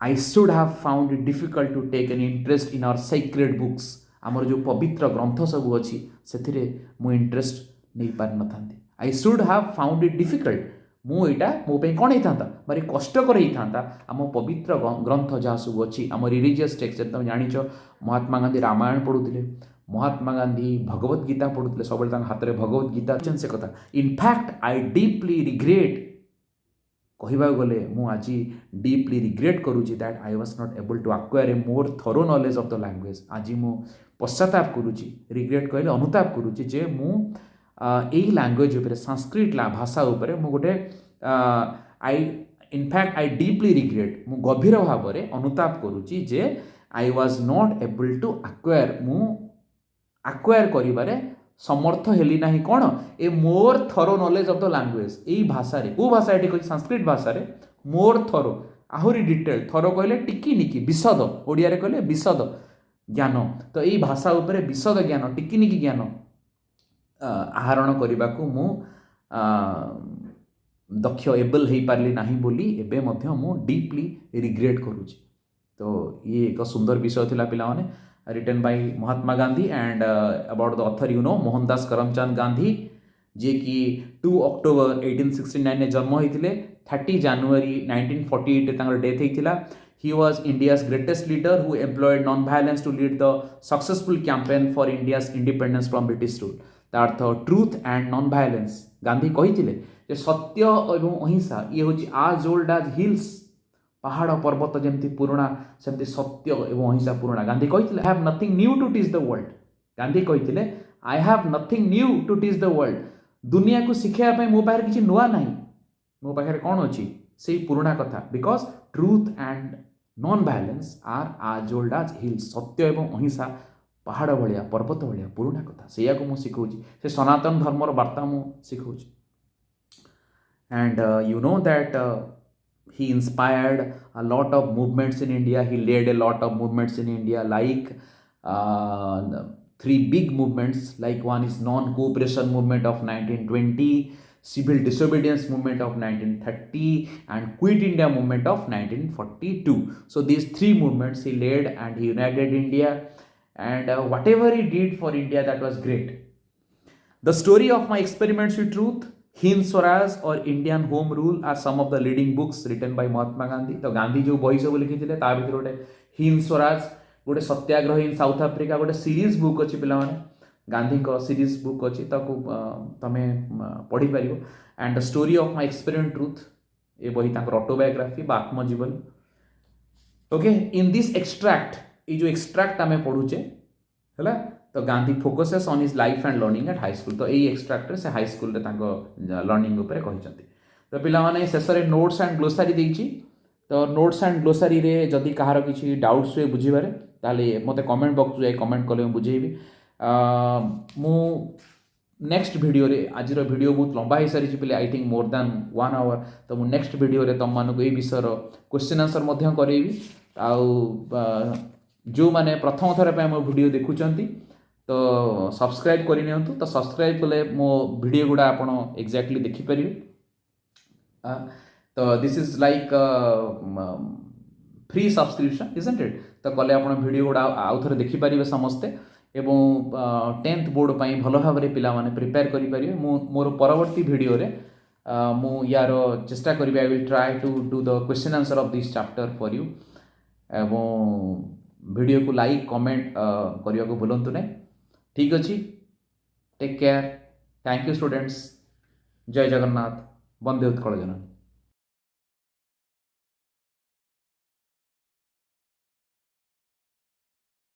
I should have found it difficult to take an interest in our sacred books. आमर जो पवित्र ग्रंथ सब अच्छी से मु इंटरेस्ट नहीं पार न था. I should have found it difficult. मु एटा मो पे कौन होता भारी कष्टकर होता आम पवित्र ग्रंथ जहाँ सब अच्छी आम रिलीजियस टेक्स्ट तुम जाच महात्मा गांधी रामायण पढ़ुले महात्मा गांधी भगवत गीता पढ़ुले सब हाथ में भगवत गीता से कथा. इनफैक्ट आई डीपली रिग्रेट कहवा गले आज डीपली रिग्रेट करुँची that I was not able to acquire a more thorough knowledge of the language. आज मु पश्चाताप करुँची रिग्रेट कहले अनुताप करुँची जे मु यही लैंग्वेज उपर संस्कृत भाषा उपर मु गोटे I in fact I deeply regret मु गभीर भाव में अनुताप करुँची जे I was not able to acquire मु एक्वायर करिबारे समर्थ हेली ना कौन a more thorough knowledge of the language यही भाषा रे को भाषा ये कही संस्कृत भाषा रे मोर थरो आहुरी डिटेल थरो कहले टिकी निकी विशद ओडिया रे कहले विशद ज्ञान तो यही भाषा उपरे विशद ज्ञान टिकी निकी ज्ञान आहरण करने को मु दक्ष एबल हो पारली नहीं बोली एबे मध्य मु डीपली रिग्रेट करुँची. तो ये एक सुंदर विषय थिला पिला माने written by Mahatma Gandhi and about the author you know Mohandas Karamchand Gandhi जे कि 2 अक्टोबर 1869 ने जन्म होते 30 जनवरी 1948 तांकर डेथ होता. He was India's greatest leader who employed non-violence to lead the successful campaign for India's independence from British rule. ता अर्थ ट्रूथ एंड नॉन भायलेंस गांधी कही सत्य और अहिंसा ये हूँ आज ओल्ड आज हिल्स पहाड़ पर्वत जमती पुराणा सेमती सत्य एवं अहिंसा पुराणा. गांधी कही I have nothing new to teach the world. Gandhi कही I have nothing new to teach the world. दुनिया को शिखाइबा मो पाखे किसी नुआ ना मो पाखे कौन अच्छी से पुराणा कथा because truth and non violence are as old as hills. सत्य एवं अहिंसा पहाड़ भाया पर्वत भाया पुराणा कथा से को मुझे शिखाऊँ से सनातन धर्मर वार्ता मुझे शिखाऊँ. And you know that he inspired a lot of movements in India. He led a lot of movements in India like 3 big movements, like one is non-cooperation movement of 1920, civil disobedience movement of 1930 and quit India movement of 1942. So these 3 movements he led and he united India and whatever he did for India that was great. The story of my experiments with truth, Hind Swaraj और Indian home rule are some of the leading books written by Mahatma Gandhi. तो गांधी जो बही सब लिखी ता भर गोटे हिंद स्वराज गोटे सत्याग्रह इन साउथ आफ्रिका गोटे सीरीज बुक अच्छी पिला गांधी को सीरीज बुक अच्छी तमें पढ़ी पार. And the story of my experiment truth ये बही ऑटोबायोग्राफी बा आत्मजीवन. ओके इन दिस एक्सट्रैक्ट ये जो एक्सट्रैक्ट आम पढ़ुचे है तो Gandhi focuses on his life and learning at high school. तो यही एक्सट्रैक्ट से हाई स्कूल लर्निंग उपर कहते. तो पिलाने शेष में नोट्स एंड ग्लोसारी देती. तो नोट्स एंड ग्लोसारी रे जदि कहार किसी डाउट्स हुए बुझे ताले मते कमेंट बॉक्स जाए कमेंट कले बुझेबी. मु नेक्स्ट वीडियो रे आज वीडियो बहुत लंबा हो सारी पे I think more than 1 hour. तो मु नेक्स्ट वीडियो रे तुम मानक ये विषय क्वेश्चन आंसर मध्य करेबी. आउ जो माने प्रथम थर पे मो वीडियो देखुचंती तो सब्सक्राइब करनी. तो सब्सक्राइब कले मो वीडियो गुड़ा आप एक्जाक्टली देखिपारे. तो this is like free subscription isn't it. तो कले आप वीडियो गुड़ा आउ थे देखिपारे समस्ते एवं 10th बोर्ड पर भल भाव में पिला माने प्रिपेयर करें. मोर परवर्ती वीडियो रे मु यार चेष्टा करी I will try to do the question answer of this chapter for you. एवं वीडियो को लाइक कमेंट करने को भूलु नहीं. ठीक अच्छे take care. Thank you students. जय जगन्नाथ. वंदे उत्कल जननी.